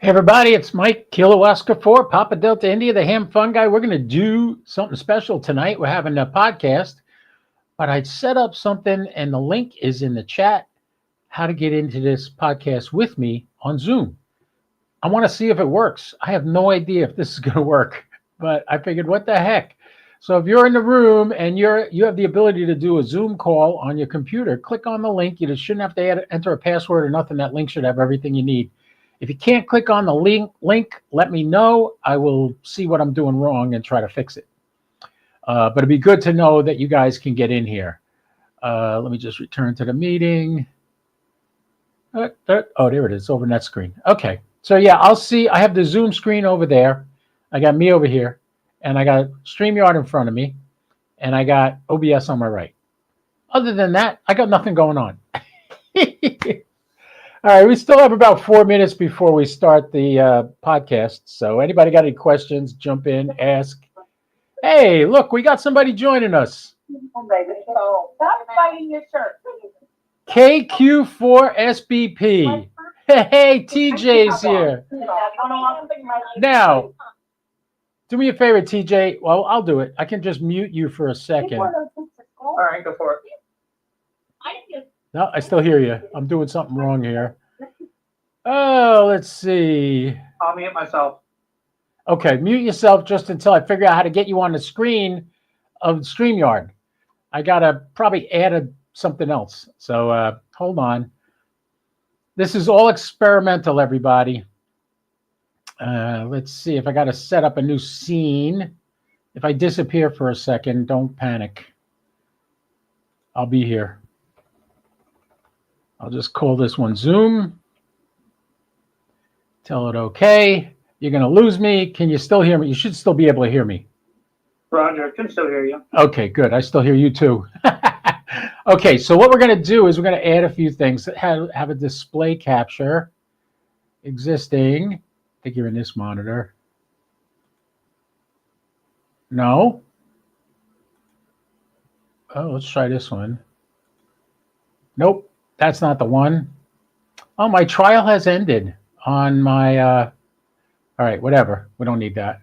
Hey everybody, it's Mike, Kilo Oscar 4, Papa Delta India, the Ham Fun Guy. We're going to do something special tonight. We're having a podcast, but I set up something and the link is in the chat, how to get into this podcast with me on Zoom. I want to see if it works. I have no idea if this is going to work, but I figured, what the heck? So if you're in the room and you have the ability to do a Zoom call on your computer, click on the link. You shouldn't have to enter a password or nothing. That link should have everything you need. If you can't click on the link, let me know. I will see what I'm doing wrong and try to fix it. But it'd be good to know that you guys can get in here. Let me just return to the meeting. Oh, there it is, over net screen. Okay, so yeah, I'll see. I have the Zoom screen over there. I got me over here, and I got StreamYard in front of me, and I got OBS on my right. Other than that, I got nothing going on. All right, we still have about 4 minutes before we start the podcast. So anybody got any questions, jump in, ask. Hey, look, we got somebody joining us. Stop fighting your shirt. KQ4SBP. Hey, TJ's here. Now, do me a favor, TJ. Well, I'll do it. I can just mute you for a second. All right, go for it. No, I still hear you. I'm doing something wrong here. Oh, let's see. I'll mute myself. Okay, mute yourself just until I figure out how to get you on the screen of StreamYard. I got to probably add something else. So hold on. This is all experimental, everybody. Let's see if I got to set up a new scene. If I disappear for a second, don't panic. I'll be here. I'll just call this one Zoom. Tell it okay. You're going to lose me. Can you still hear me? You should still be able to hear me. Roger, I can still hear you. Okay, good. I still hear you too. Okay, so what we're going to do is we're going to add a few things. Have a display capture existing. I think you're in this monitor. No. Oh, let's try this one. Nope. That's not the one. Oh, my trial has ended on my, all right, whatever. We don't need that.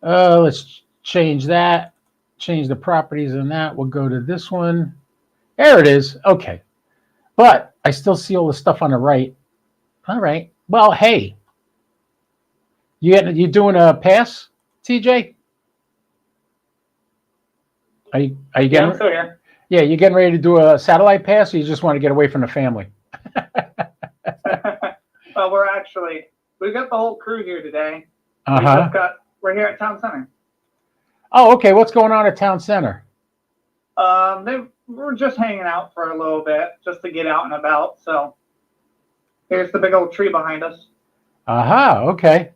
Let's change that, change the properties on that. We'll go to this one. There it is. Okay. But I still see all the stuff on the right. All right. Well, hey, you doing a pass, TJ? Are you getting? Yeah, I'm still here. Yeah, you getting ready to do a satellite pass, or you just want to get away from the family? Well, we've got the whole crew here today. We're here at Town Center. Oh, okay. What's going on at Town Center? We're just hanging out for a little bit, just to get out and about. So here's the big old tree behind us. Okay.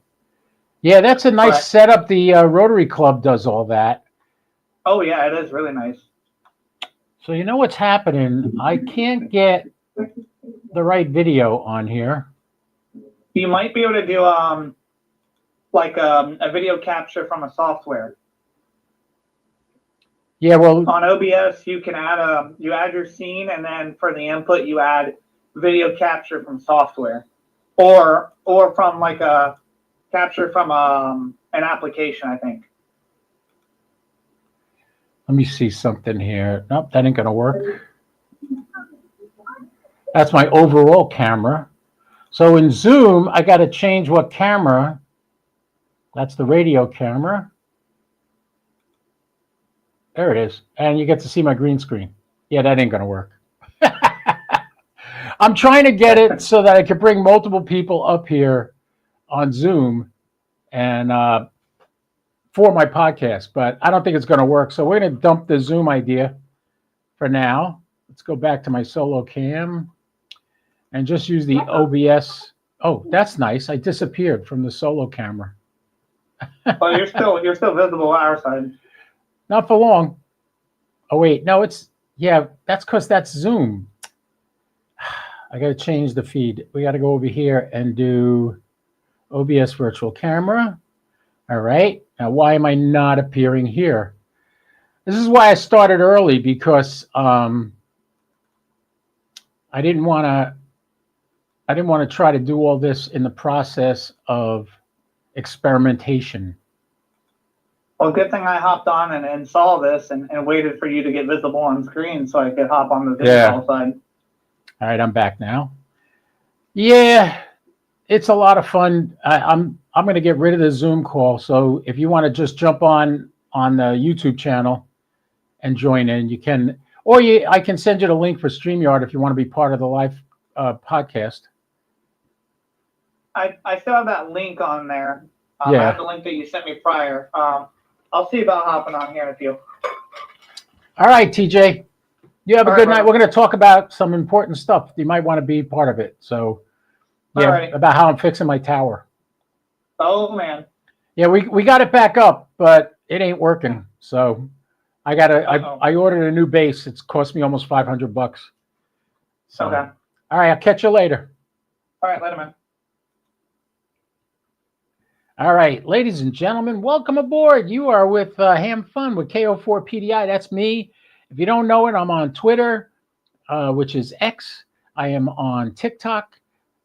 Yeah, that's a nice setup. The Rotary Club does all that. Oh, yeah, it is really nice. So you know what's happening? I can't get the right video on here. You might be able to do like a video capture from a software. Yeah, well, on OBS you can add you add your scene, and then for the input you add video capture from software, or from like a capture from an application, I think. Let me see something here. Nope, that ain't gonna work. That's my overall camera. So in Zoom, I got to change what camera. That's the radio camera. There it is. And you get to see my green screen. Yeah, that ain't gonna work. I'm trying to get it so that I can bring multiple people up here on Zoom and for my podcast, but I don't think it's going to work. So we're going to dump the Zoom idea for now. Let's go back to my solo cam and just use the OBS. Oh, that's nice. I disappeared from the solo camera. Well, you're still visible on our side. Not for long. Oh wait, no, yeah, that's because that's Zoom. I got to change the feed. We got to go over here and do OBS virtual camera. All right. Now, why am I not appearing here? This is why I started early, because I didn't want to I didn't want to try to do all this in the process of experimentation. Well, good thing I hopped on and saw this and waited for you to get visible on screen so I could hop on the video call side. All right, I'm back now. Yeah, it's a lot of fun. I'm going to get rid of the Zoom call. So if you want to just jump on the YouTube channel and join in, you can. Or I can send you the link for StreamYard if you want to be part of the live podcast. I still have that link on there. Yeah. I have the link that you sent me prior. I'll see about hopping on here with you. All right, TJ. You have a good night. We're going to talk about some important stuff. You might want to be part of it. So, yeah, about how I'm fixing my tower. Oh, man. Yeah, we got it back up, but it ain't working. So I ordered a new base. It's cost me almost $500. So, okay. All right, I'll catch you later. All right, later, man. All right, ladies and gentlemen, welcome aboard. You are with Ham Fun with KO4PDI. That's me. If you don't know it, I'm on Twitter, which is X. I am on TikTok,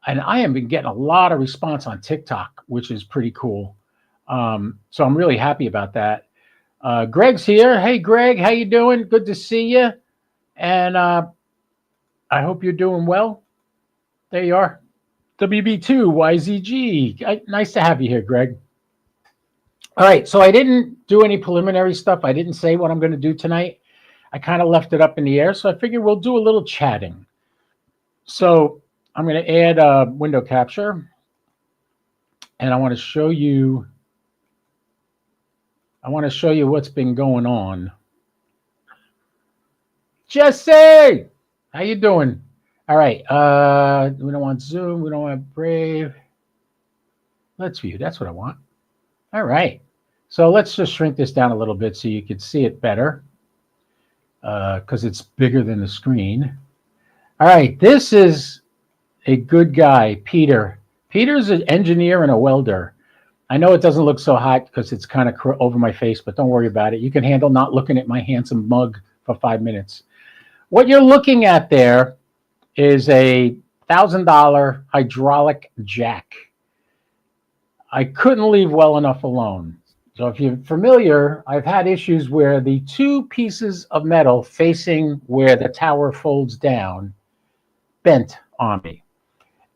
and I have been getting a lot of response on TikTok, which is pretty cool. So I'm really happy about that. Greg's here. Hey, Greg, how you doing? Good to see you. And I hope you're doing well. There you are. WB2YZG. Nice to have you here, Greg. All right, so I didn't do any preliminary stuff. I didn't say what I'm going to do tonight. I kind of left it up in the air, so I figured we'll do a little chatting. So I'm going to add a window capture, and I want to show you what's been going on. Jesse, how you doing? All right, we don't want Zoom, we don't want Brave. Let's view, that's what I want. All right, so let's just shrink this down a little bit so you can see it better, because it's bigger than the screen. All right, this is a good guy, Peter. Peter's an engineer and a welder. I know it doesn't look so hot because it's kind of over my face, but don't worry about it. You can handle not looking at my handsome mug for 5 minutes. What you're looking at there is a $1,000 hydraulic jack. I couldn't leave well enough alone. So if you're familiar, I've had issues where the two pieces of metal facing where the tower folds down bent on me.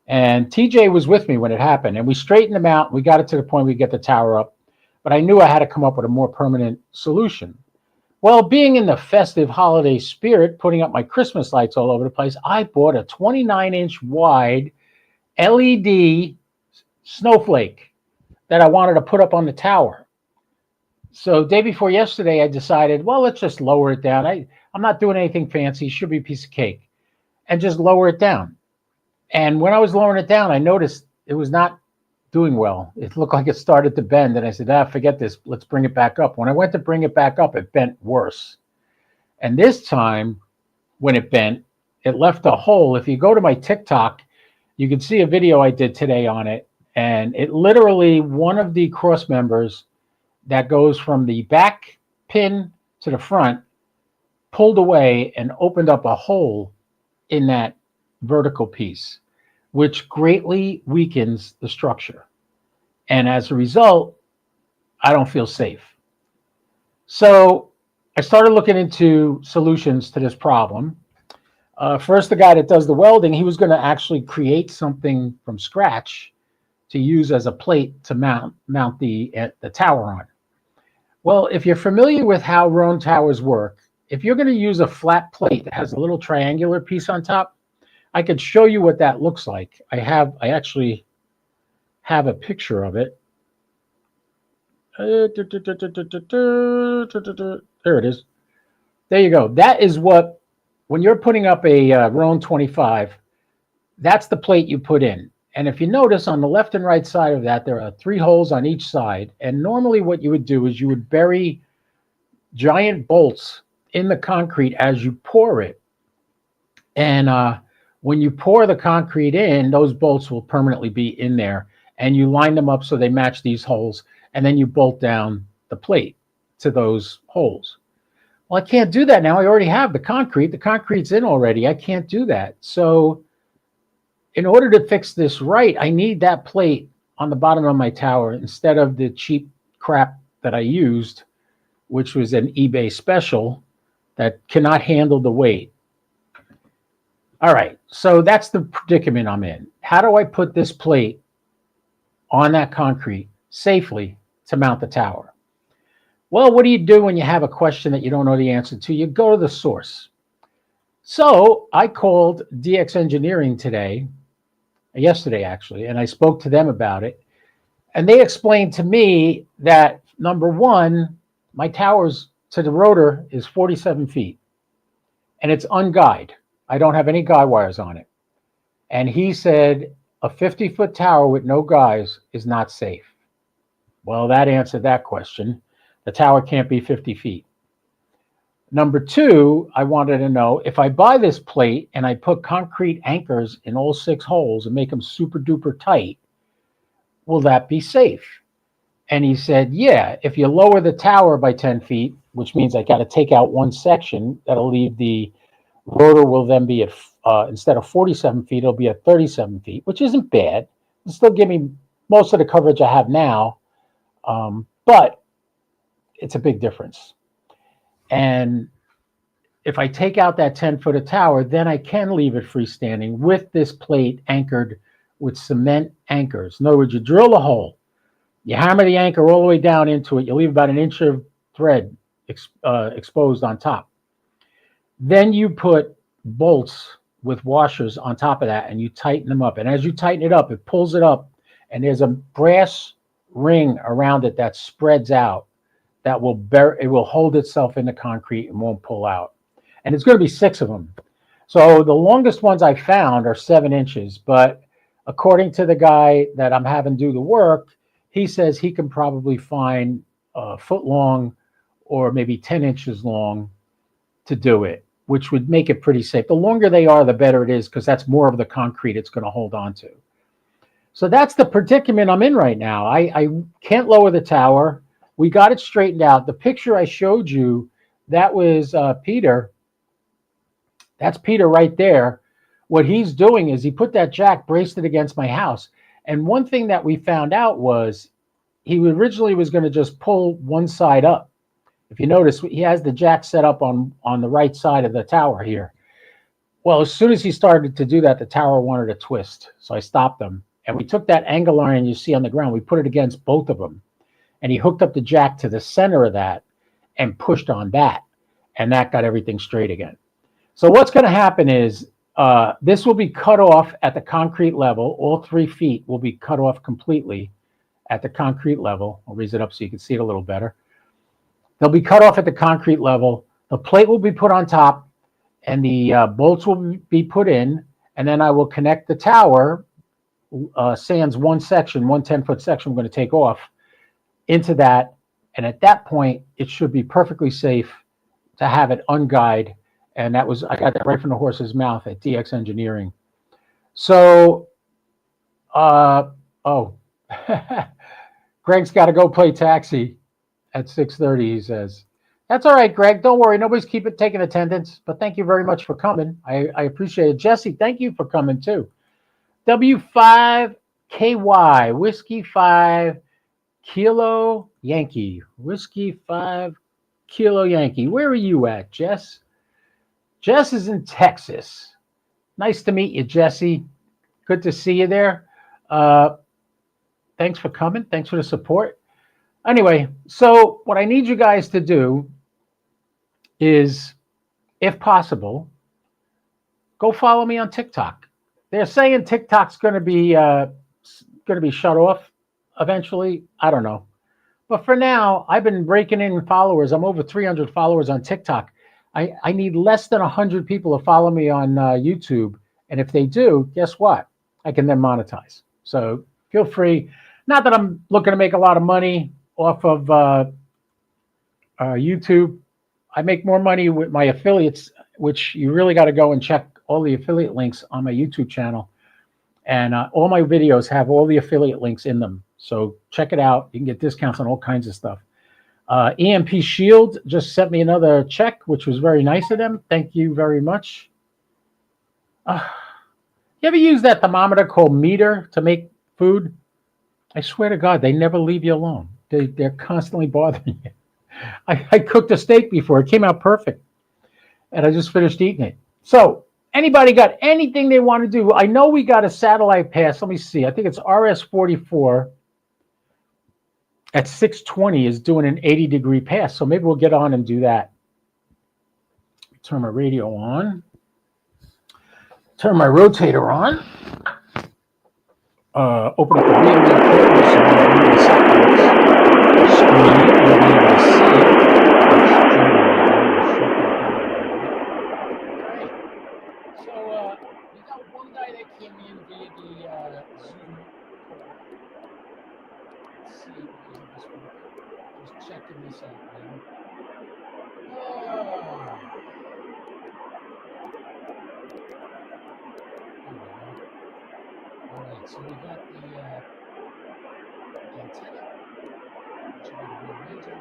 And TJ was with me when it happened, and we straightened them out. We got it to the point we get the tower up, but I knew I had to come up with a more permanent solution. Well, being in the festive holiday spirit, putting up my Christmas lights all over the place, I bought a 29-inch wide LED snowflake that I wanted to put up on the tower. So day before yesterday, I decided, well, let's just lower it down. I'm not doing anything fancy. It should be a piece of cake. And just lower it down. And when I was lowering it down, I noticed it was not doing well. It looked like it started to bend. And I said, forget this. Let's bring it back up. When I went to bring it back up, it bent worse. And this time, when it bent, it left a hole. If you go to my TikTok, you can see a video I did today on it. And it literally, one of the cross members that goes from the back pin to the front pulled away and opened up a hole in that vertical piece, which greatly weakens the structure. And as a result, I don't feel safe. So I started looking into solutions to this problem. First, the guy that does the welding, he was going to actually create something from scratch to use as a plate to mount the tower on. Well, if you're familiar with how Roan towers work, if you're going to use a flat plate that has a little triangular piece on top, I could show you what that looks like. I actually have a picture of it. There it is. There you go. That is what, when you're putting up a Roan 25, that's the plate you put in. And if you notice on the left and right side of that, there are 3 holes on each side. And normally what you would do is you would bury giant bolts in the concrete as you pour it. And when you pour the concrete in, those bolts will permanently be in there, and you line them up so they match these holes, and then you bolt down the plate to those holes. Well, I can't do that now. I already have the concrete. The concrete's in already. I can't do that. So in order to fix this right, I need that plate on the bottom of my tower instead of the cheap crap that I used, which was an eBay special that cannot handle the weight. All right, so that's the predicament I'm in. How do I put this plate on that concrete safely to mount the tower? Well, what do you do when you have a question that you don't know the answer to? You go to the source. So I called DX Engineering yesterday actually, and I spoke to them about it. And they explained to me that, number one, my tower's to the rotor is 47 feet, and it's unguyed. I don't have any guy wires on it. And he said a 50-foot tower with no guys is not safe. Well, that answered that question. The tower can't be 50 feet. Number two, I wanted to know, if I buy this plate and I put concrete anchors in all 6 holes and make them super duper tight, will that be safe? And he said, yeah, if you lower the tower by 10 feet, which means I got to take out one section, that'll leave the rotor will then be at, instead of 47 feet, it'll be at 37 feet, which isn't bad. It'll still give me most of the coverage I have now, but it's a big difference. And if I take out that 10-foot of tower, then I can leave it freestanding with this plate anchored with cement anchors. In other words, you drill a hole, you hammer the anchor all the way down into it, you leave about an inch of thread exposed on top. Then you put bolts with washers on top of that, and you tighten them up. And as you tighten it up, it pulls it up, and there's a brass ring around it that spreads out that it will hold itself in the concrete and won't pull out. And it's going to be 6 of them. So the longest ones I found are 7 inches, but according to the guy that I'm having do the work, he says he can probably find a foot long or maybe 10 inches long to do it, which would make it pretty safe. The longer they are, the better it is, because that's more of the concrete it's going to hold on to. So that's the predicament I'm in right now. I can't lower the tower. We got it straightened out. The picture I showed you, that was Peter. That's Peter right there. What he's doing is he put that jack, braced it against my house. And one thing that we found out was he originally was going to just pull one side up. If you notice, he has the jack set up on the right side of the tower here. Well, as soon as he started to do that, the tower wanted to twist. So I stopped him. And we took that angle iron you see on the ground, we put it against both of them. And he hooked up the jack to the center of that and pushed on that. And that got everything straight again. So what's going to happen is this will be cut off at the concrete level. All 3 feet will be cut off completely at the concrete level. I'll raise it up so you can see it a little better. They'll be cut off at the concrete level. The plate will be put on top, and the bolts will be put in. And then I will connect the tower, sans one section, one 10-foot section I'm going to take off, into that, and at that point it should be perfectly safe to have it unguyed. And that was, I got that right from the horse's mouth at DX Engineering. So Greg's got to go play taxi at 6:30, he says. That's all right, Greg, don't worry, nobody's taking attendance, but thank you very much for coming. I appreciate it. Jesse, thank you for coming too. W5KY, Whiskey 5 Kilo Yankee. Whiskey 5 Kilo Yankee. Where are you at, Jess? Jess is in Texas. Nice to meet you, Jesse. Good to see you there. Thanks for coming. Thanks for the support. Anyway, so what I need you guys to do is, if possible, go follow me on TikTok. They're saying TikTok's going to be shut off eventually. I don't know. But for now, I've been raking in followers. I'm over 300 followers on TikTok. I need less than 100 people to follow me on YouTube. And if they do, guess what? I can then monetize. So feel free. Not that I'm looking to make a lot of money off of YouTube. I make more money with my affiliates, which you really got to go and check all the affiliate links on my YouTube channel. And all my videos have all the affiliate links in them. So check it out. You can get discounts on all kinds of stuff. EMP Shield just sent me another check, which was very nice of them. Thank you very much. You ever use that thermometer called meter to make food? I swear to God, they never leave you alone. They're constantly bothering you. I cooked a steak before. It came out perfect. And I just finished eating it. So anybody got anything they want to do? I know we got a satellite pass. Let me see. I think it's RS44 at 620 is doing an 80-degree pass. So maybe we'll get on and do that. Turn my radio on. Turn my rotator on. Open up the VMware folder so I'm on the satellites screen. You'll be able to see it. So we got one guy that came in via the Zoom. Let's see if this works. Just checking this out now. All right, so we got the antenna, which is going to be a range of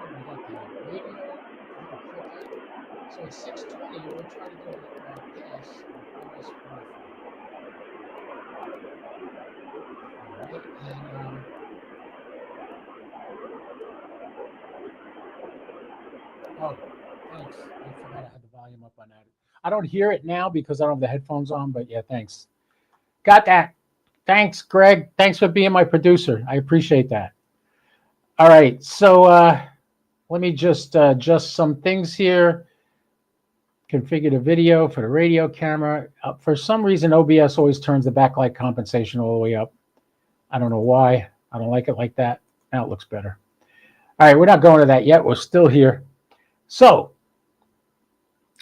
we got the radio, so it's 620, we're trying to do a pass on this one. All right, and oh, thanks. I forgot I had the volume up on that. I don't hear it now because I don't have the headphones on, but yeah, thanks. Got that. Thanks, Greg. Thanks for being my producer. I appreciate that. All right, so let me just adjust some things here. Configure the video for the radio camera. For some reason, OBS always turns the backlight compensation all the way up. I don't know why. I don't like it like that. Now it looks better. All right, we're not going to that yet. We're still here. So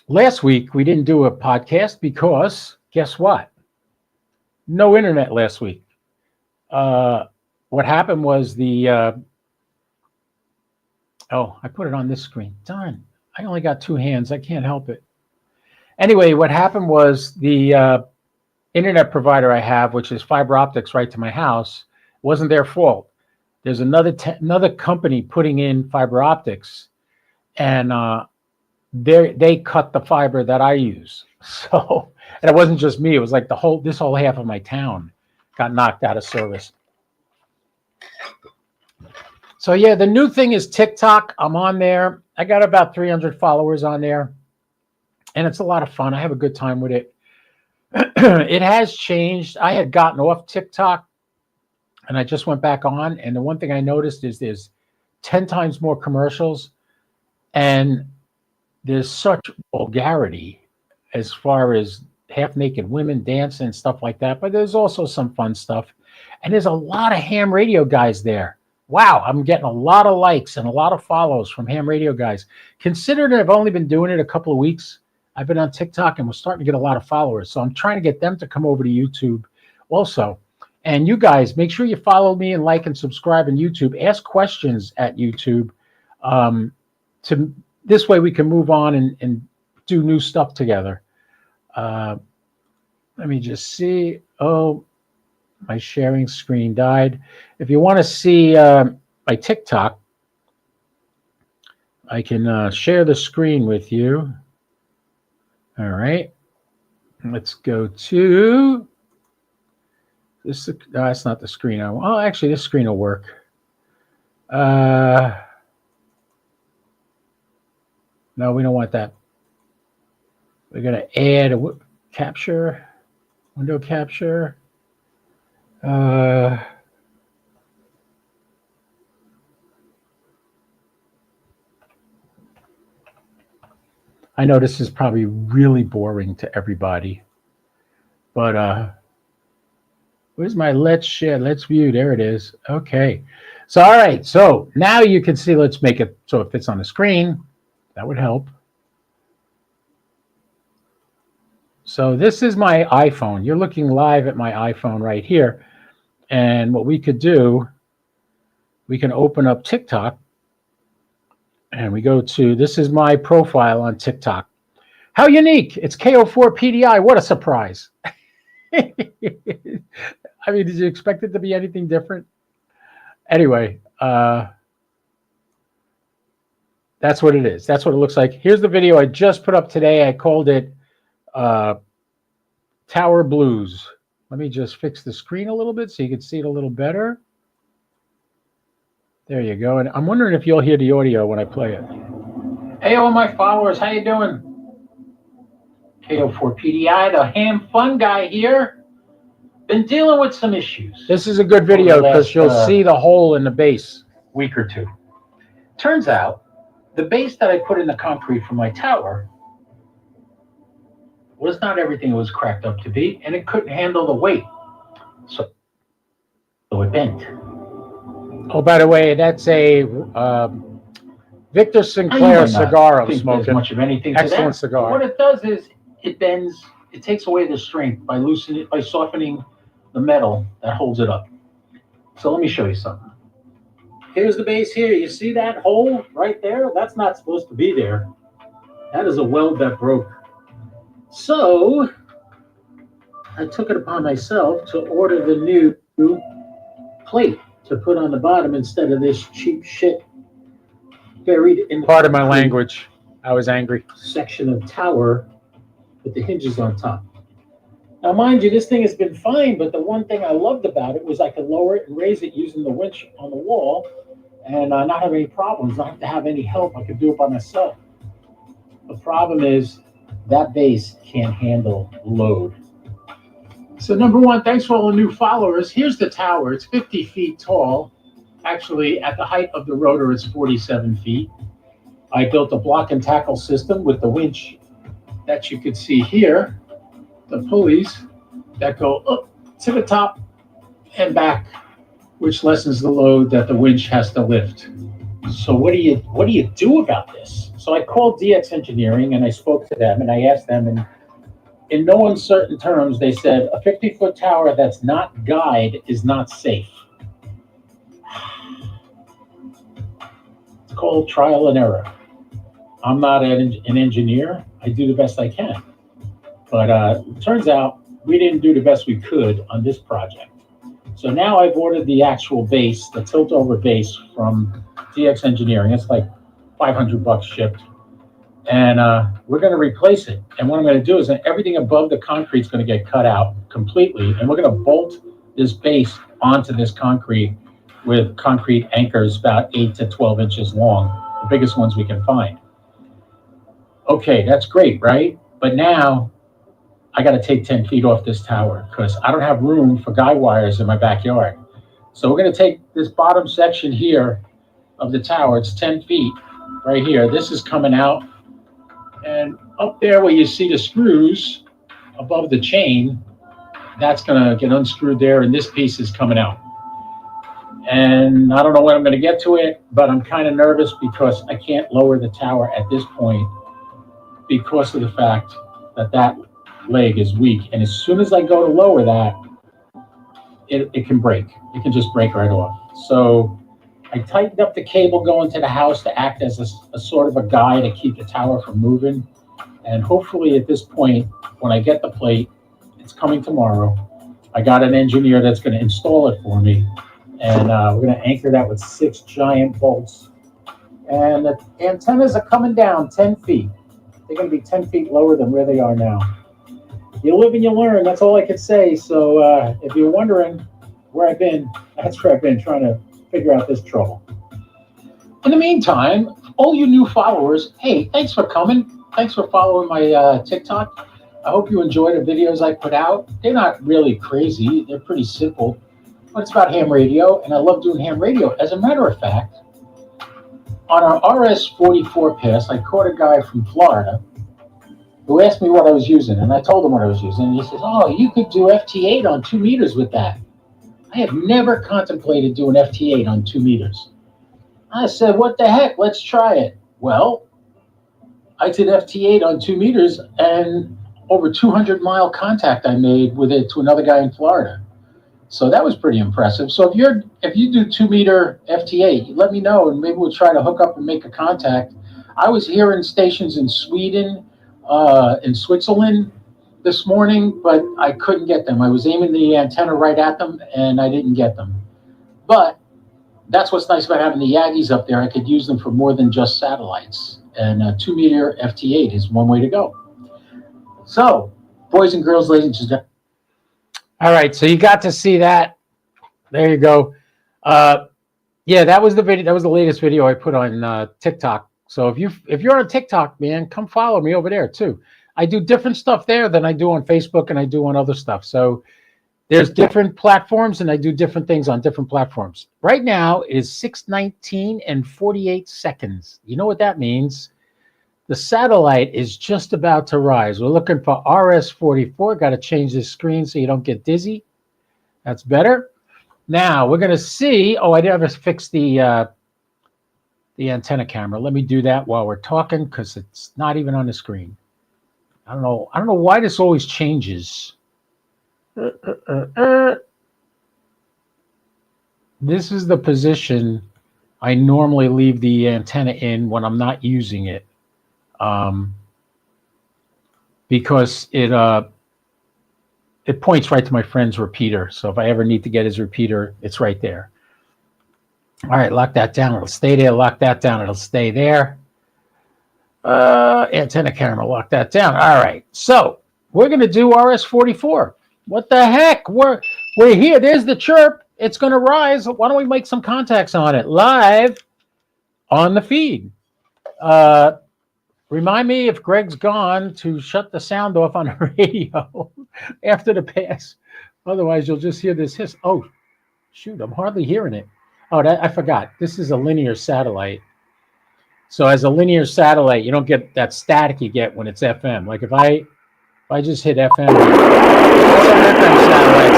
last week, we didn't do a podcast because guess what? No internet last week. What happened was the... oh, I put it on this screen. Darn, I only got two hands. I can't help it. Anyway, what happened was the internet provider I have, which is fiber optics right to my house, wasn't their fault. There's another company putting in fiber optics, and they cut the fiber that I use. So, and it wasn't just me. It was like this whole half of my town got knocked out of service. So yeah, the new thing is TikTok. I'm on there. I got about 300 followers on there, and it's a lot of fun. I have a good time with it. It has changed. I had gotten off TikTok, and I just went back on. And the one thing I noticed is there's 10 times more commercials, and there's such vulgarity as far as half-naked women dancing and stuff like that. But there's also some fun stuff, and there's a lot of ham radio guys there. Wow, I'm getting a lot of likes and a lot of follows from ham radio guys. Considering I've only been doing it a couple of weeks, I've been on TikTok and we're starting to get a lot of followers. So I'm trying to get them to come over to YouTube also. And you guys, make sure you follow me and like and subscribe on YouTube. Ask questions at YouTube. This way we can move on and do new stuff together. Let me just see. Oh, my sharing screen died. If you want to see my TikTok, I can share the screen with you. All right. Let's go to this. No, that's not the screen I want. Oh, actually, this screen will work. No, we don't want that. We're going to add a capture, window capture. I know this is probably really boring to everybody, but where's my let's share, let's view? There it is. Okay. So, all right. So now you can see, let's make it so it fits on the screen. That would help. So this is my iPhone. You're looking live at my iPhone right here. And what we could do, we can open up TikTok. And we go to, this is my profile on TikTok. How unique. It's KO4PDI. What a surprise. I mean, did you expect it to be anything different? Anyway, that's what it is. That's what it looks like. Here's the video I just put up today. I called it Tower Blues. Let me just fix the screen a little bit so you can see it a little better. There you go. And I'm wondering if you'll hear the audio when I play it. Hey, all my followers, how you doing? K04PDI, the ham fun guy here. Been dealing with some issues. This is a good video because you'll see the hole in the base. Week or two. Turns out, the base that I put in the concrete for my tower was not everything it was cracked up to be, and it couldn't handle the weight. So it bent. Oh, by the way, that's a Victor Sinclair cigar I'm smoking. Much of anything excellent cigar. What it does is it bends. It takes away the strength by loosening it, by softening the metal that holds it up. So let me show you something. Here's the base here. You see that hole right there? That's not supposed to be there. That is a weld that broke. So I took it upon myself to order the new plate to put on the bottom instead of this cheap shit buried in. Part of my language. I was angry. Section of tower with the hinges on top. Now, mind you, this thing has been fine, but the one thing I loved about it was I could lower it and raise it using the winch on the wall and not have any problems, not have to have any help. I could do it by myself. The problem is that base can't handle load. So number one, thanks for all the new followers. Here's the tower. It's 50 feet tall. Actually, at the height of the rotor, it's 47 feet. I built a block and tackle system with the winch that you could see here. The pulleys that go up to the top and back, which lessens the load that the winch has to lift. So what do you do about this? So I called DX Engineering and I spoke to them and I asked them, and in no uncertain terms, they said a 50-foot tower that's not guyed is not safe. It's called trial and error. I'm not an engineer. I do the best I can. But it turns out we didn't do the best we could on this project. So now I've ordered the actual base, the tilt-over base from DX Engineering. It's like $500 shipped. And we're going to replace it. And what I'm going to do is everything above the concrete is going to get cut out completely. And we're going to bolt this base onto this concrete with concrete anchors about 8 to 12 inches long, the biggest ones we can find. Okay, that's great, right? But now I got to take 10 feet off this tower because I don't have room for guy wires in my backyard. So we're going to take this bottom section here of the tower. It's 10 feet right here. This is coming out. And up there where you see the screws above the chain, that's going to get unscrewed there. And this piece is coming out. And I don't know when I'm going to get to it, but I'm kind of nervous because I can't lower the tower at this point because of the fact that that leg is weak, and as soon as I go to lower that, it can break. It can just break right off. So I tightened up the cable going to the house to act as a sort of a guy to keep the tower from moving. And hopefully at this point, when I get the plate, it's coming tomorrow. I got an engineer that's going to install it for me, and we're going to anchor that with 6 giant bolts. And the antennas are coming down 10 feet. They're going to be 10 feet lower than where they are now. You live and you learn. That's all I could say. So if you're wondering where I've been, that's where I've been trying to figure out this trouble. In the meantime, all you new followers, hey, thanks for coming. Thanks for following my TikTok. I hope you enjoy the videos I put out. They're not really crazy. They're pretty simple. But it's about ham radio, and I love doing ham radio. As a matter of fact, on our RS-44 pass, I caught a guy from Florida who asked me what I was using, and I told him what I was using, and he says, oh, you could do FT8 on 2 meters with that. I have never contemplated doing FT8 on 2 meters. I said, what the heck, let's try it. Well, I did FT8 on 2 meters, and over 200-mile contact I made with it to another guy in Florida. So that was pretty impressive. So if you do 2 meter FT8, let me know, and maybe we'll try to hook up and make a contact. I was hearing stations in Sweden, in Switzerland this morning, but I couldn't get them. I was aiming the antenna right at them, and I didn't get them. But that's what's nice about having the Yagis up there. I could use them for more than just satellites. And 2 meter FT8 is one way to go. So Boys and girls, ladies and gentlemen. All right, so you got to see that. There you go. Yeah, that was the video. That was the latest video I put on TikTok. So if you're on TikTok, man, come follow me over there too. I do different stuff there than I do on Facebook and I do on other stuff. So there's different platforms and I do different things on different platforms. Right now it is 6:19 and 48 seconds. You know what that means? The satellite is just about to rise. We're looking for RS-44. Got to change this screen so you don't get dizzy. That's better. Now we're going to see. Oh, I never fixed the antenna camera. Let me do that while we're talking because it's not even on the screen. I don't know why this always changes. This is the position I normally leave the antenna in when I'm not using it. Because it points right to my friend's repeater. So if I ever need to get his repeater, it's right there. All right, lock that down. It'll stay there. Lock that down. It'll stay there. Antenna camera, lock that down. All right, so we're going to do RS-44. What the heck? We're here. There's the chirp. It's going to rise. Why don't we make some contacts on it live on the feed? Remind me if Greg's gone to shut the sound off on the radio after the pass. Otherwise, you'll just hear this hiss. Oh, shoot, I'm hardly hearing it. Oh, I forgot. This is a linear satellite. So as a linear satellite, you don't get that static you get when it's FM. Like if I just hit FM, that's an FM satellite.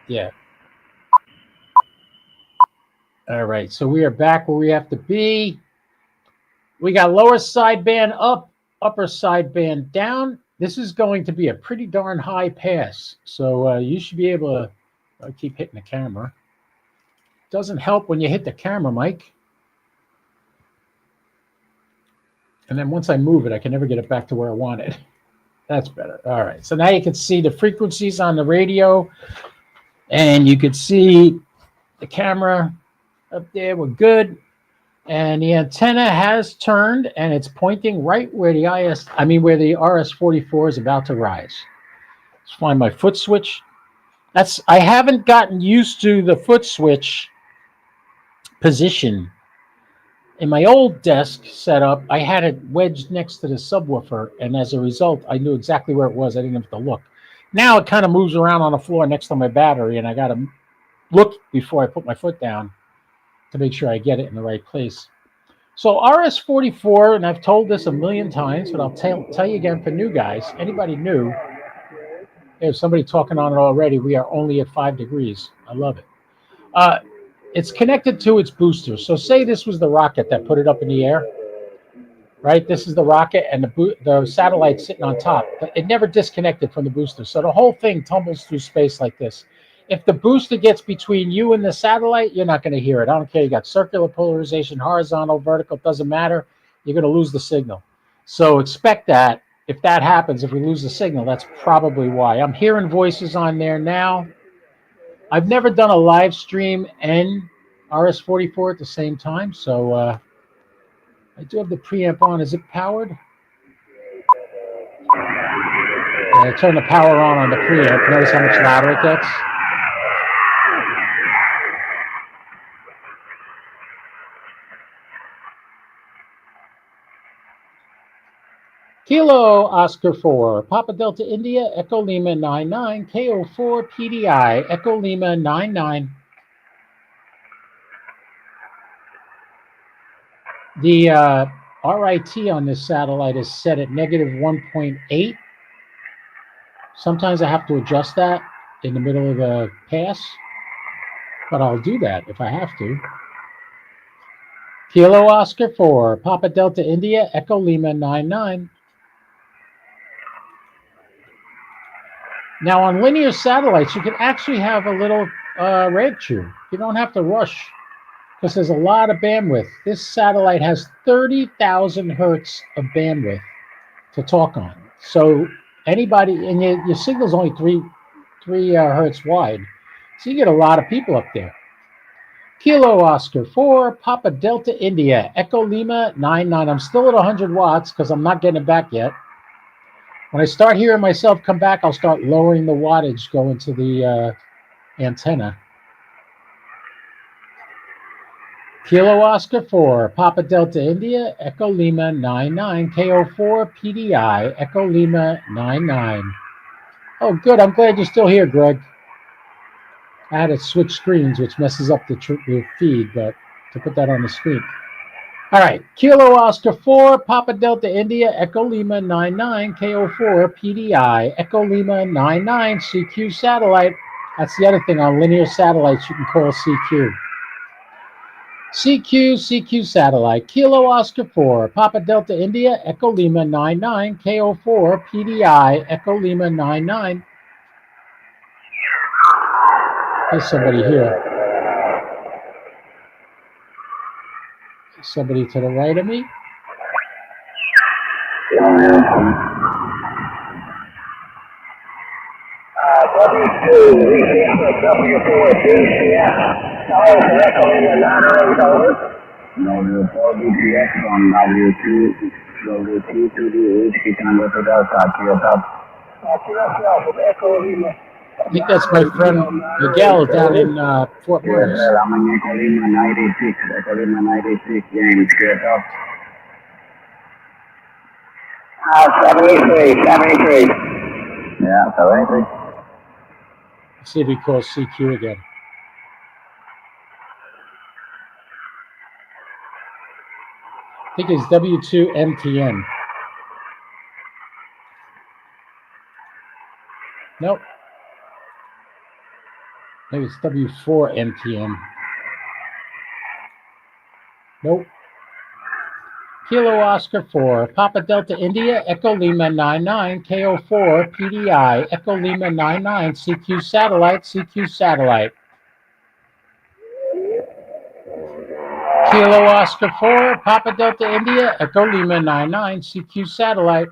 Yeah. All right, so we are back where we have to be. We got lower sideband up, upper sideband down. This is going to be a pretty darn high pass. So you should be able to keep hitting the camera. Doesn't help when you hit the camera, Mike. And then once I move it, I can never get it back to where I want it. That's better. All right, so now you can see the frequencies on the radio. And you can see the camera up there. We're good. And the antenna has turned and it's pointing right where the where the RS-44 is about to rise. Let's find my foot switch. I haven't gotten used to the foot switch position. In my old desk setup, I had it wedged next to the subwoofer, and as a result, I knew exactly where it was. I didn't have to look. Now it kind of moves around on the floor next to my battery, and I got to look before I put my foot down to make sure I get it in the right place. So RS-44, and I've told this a million times, but I'll tell you again for new guys, anybody new, there's somebody talking on it already. We are only at 5 degrees. I love it. It's connected to its booster. So say this was the rocket that put it up in the air, right? This is the rocket and the satellite sitting on top. It never disconnected from the booster. So the whole thing tumbles through space like this. If the booster gets between you and the satellite, you're not going to hear it. I don't care. You got circular polarization, horizontal, vertical, doesn't matter. You're going to lose the signal. So expect that. If that happens, if we lose the signal, that's probably why. I'm hearing voices on there now. I've never done a live stream and RS-44 at the same time, so I do have the preamp on. Is it powered? Yeah, I turn the power on the preamp. Notice how much louder it gets? Kilo Oscar 4, Papa Delta India, Echo Lima 99, KO4 PDI, Echo Lima 99. The RIT on this satellite is set at -1.8. Sometimes I have to adjust that in the middle of the pass, but I'll do that if I have to. Kilo Oscar 4, Papa Delta India, Echo Lima 99. Now, on linear satellites, you can actually have a little rag chew. You don't have to rush because there's a lot of bandwidth. This satellite has 30,000 hertz of bandwidth to talk on. So anybody, and your signal's only 3 hertz wide. So you get a lot of people up there. Kilo Oscar 4, Papa Delta India, Echo Lima 99. I'm still at 100 watts because I'm not getting it back yet. When I start hearing myself come back, I'll start lowering the wattage going to the antenna. Kilo Oscar 4, Papa Delta India, Echo Lima 99, KO4 PDI, Echo Lima 99. Oh, good. I'm glad you're still here, Greg. I had to switch screens, which messes up the feed, but to put that on the screen. All right. Kilo Oscar 4, Papa Delta India, Echo Lima 99, KO4 PDI, Echo Lima 99, CQ satellite. That's the other thing on linear satellites you can call CQ. CQ satellite, Kilo Oscar 4, Papa Delta India, Echo Lima 99, KO4 PDI, Echo Lima 99. There's somebody here. Somebody to the right of me. I think that's my friend Miguel down in Fort Myers. 73. Yeah, 73. Let's see if he calls CQ again. I think it's W2 MTN. Nope. Maybe it's W4 MTN. Nope. Kilo Oscar 4, Papa Delta India, Echo Lima 99, KO4 PDI, Echo Lima 99, CQ satellite, CQ satellite. Kilo Oscar 4, Papa Delta India, Echo Lima 99, CQ satellite.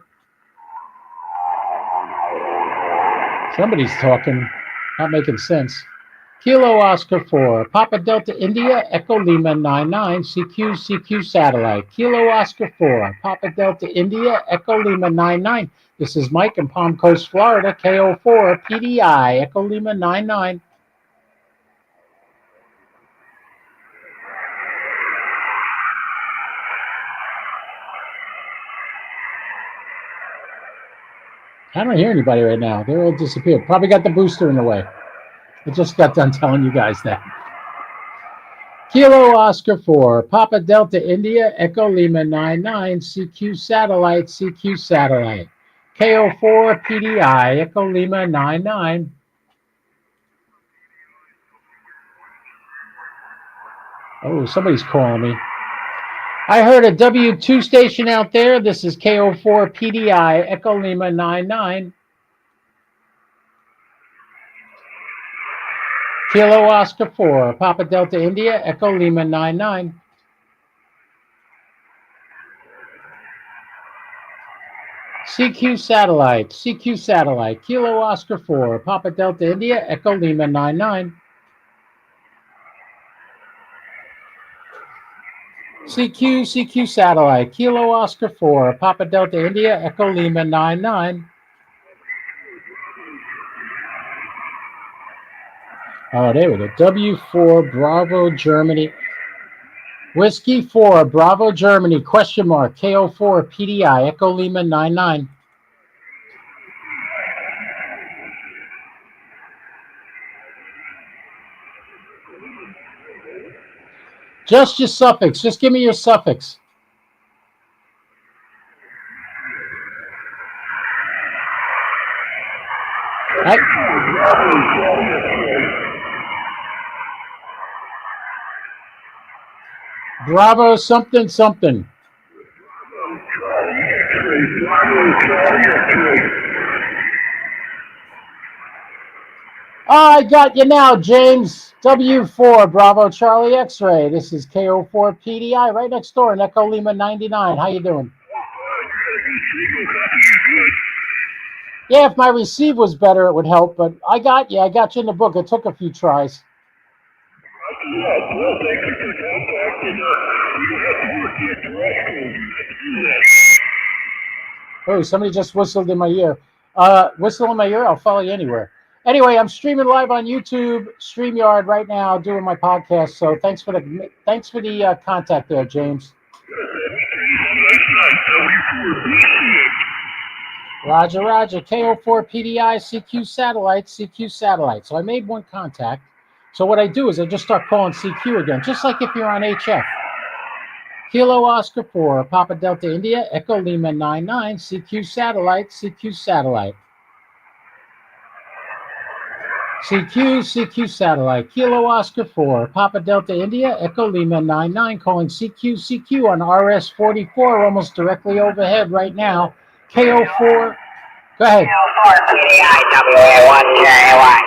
Somebody's talking, not making sense. Kilo Oscar 4, Papa Delta India, Echo Lima 99, CQ satellite. Kilo Oscar 4, Papa Delta India, Echo Lima 99. This is Mike in Palm Coast, Florida, KO4 PDI, Echo Lima 99. I don't hear anybody right now. They're all disappeared. Probably got the booster in the way. I just got done telling you guys that. Kilo Oscar 4, Papa Delta India, Echo Lima 99, CQ satellite, CQ satellite. KO4 PDI, Echo Lima 99. Oh, somebody's calling me. I heard a W2 station out there. This is KO4 PDI, Echo Lima 99. Kilo Oscar 4, Papa Delta India, Echo Lima 99. CQ satellite, Kilo Oscar 4, Papa Delta India, Echo Lima 99. CQ satellite, Kilo Oscar 4, Papa Delta India, Echo Lima 99. Oh, there we go. W4 Bravo Germany. Whiskey 4 Bravo Germany, question mark, KO4 PDI, Echo Lima 99. Just your suffix. Just give me your suffix. Right. Bravo something something. Oh, I got you now, James. W4 Bravo Charlie X-Ray. This is KO4 PDI right next door in Echo Lima 99. How you doing? Yeah, if my receive was better, it would help, but I got you. I got you in the book. It took a few tries. Yeah, well, thank you for the contact, and we don't have to work the address code. You have to do that. Oh, somebody just whistled in my ear. Whistle in my ear, I'll follow you anywhere. Anyway, I'm streaming live on YouTube, StreamYard right now, doing my podcast. So thanks for the contact there, James. Roger, Roger. KO4 PDI, CQ satellite. So I made one contact. So what I do is I just start calling CQ again, just like if you're on HF. Kilo Oscar 4, Papa Delta India, Echo Lima 99, CQ satellite. CQ satellite. Kilo Oscar 4, Papa Delta India, Echo Lima 99, calling CQ on RS44, almost directly overhead right now. KO4, go ahead. KO4 PDI WA1JAY.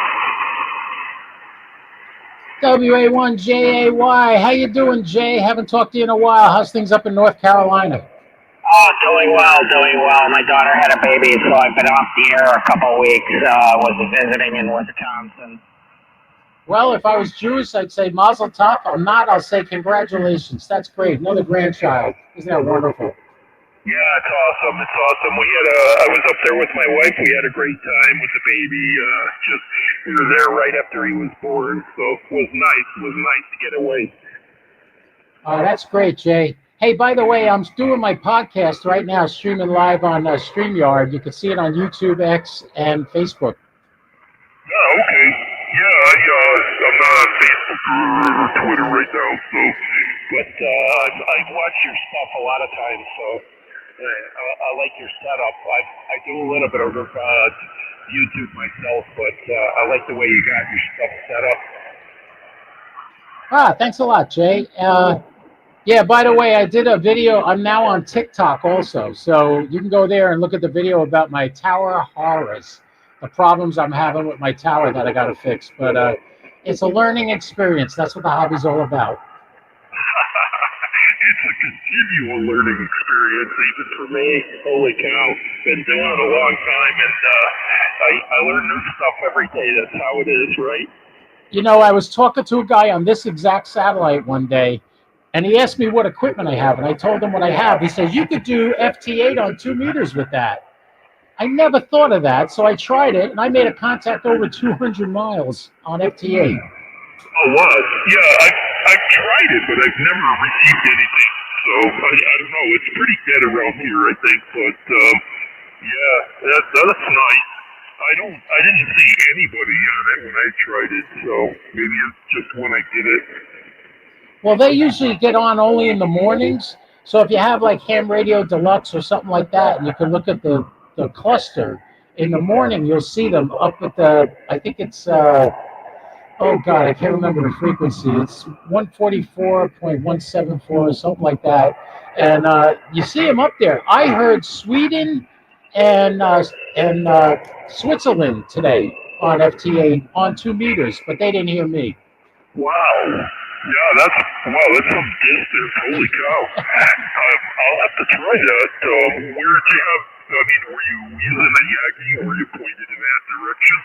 WA1JAY. How you doing, Jay? Haven't talked to you in a while. How's things up in North Carolina? Oh, doing well. My daughter had a baby, so I've been off the air a couple of weeks. Was visiting in Wisconsin. Well, if I was Jewish, I'd say Mazel Tov. I'm not. I'll say congratulations. That's great. Another grandchild. Isn't that wonderful? Yeah, it's awesome. I was up there with my wife. We had a great time with the baby. We were there right after he was born, so it was nice. It was nice to get away. Oh, that's great, Jay. Hey, by the way, I'm doing my podcast right now, streaming live on StreamYard. You can see it on YouTube, X, and Facebook. Oh, okay. Yeah, I'm not on Facebook or Twitter right now, but I watch your stuff a lot of times, so I like your setup. I do a little bit of YouTube myself, but I like the way you got your stuff set up. Thanks a lot, Jay. Yeah, by the way, I did a video. I'm now on TikTok also, so you can go there and look at the video about my tower horrors, the problems I'm having with my tower that I got to fix. But it's a learning experience. That's what the hobby's all about. It's a continual learning experience, even for me. Holy cow. Been doing it a long time, and I learn new stuff every day. That's how it is, right? You know, I was talking to a guy on this exact satellite one day, and he asked me what equipment I have, and I told him what I have. He says, you could do FT8 on 2 meters with that. I never thought of that, so I tried it, and I made a contact over 200 miles on FT8. Oh, wow. Yeah, I've tried it, but I've never received anything. So, I don't know. It's pretty dead around here, I think. But, yeah, that's nice. I didn't see anybody on it when I tried it, so maybe it's just when I did it. Well, they usually get on only in the mornings. So if you have like Ham Radio Deluxe or something like that, and you can look at the cluster, in the morning you'll see them up at the, I think it's, oh God, I can't remember the frequency. It's 144.174 or something like that. And you see them up there. I heard Sweden and Switzerland today on FT8 on 2 meters, but they didn't hear me. Wow. Yeah, that's some distance. Holy cow. I'll have to try that. Where did you have, were you using a Yagi? Were you pointed in that direction?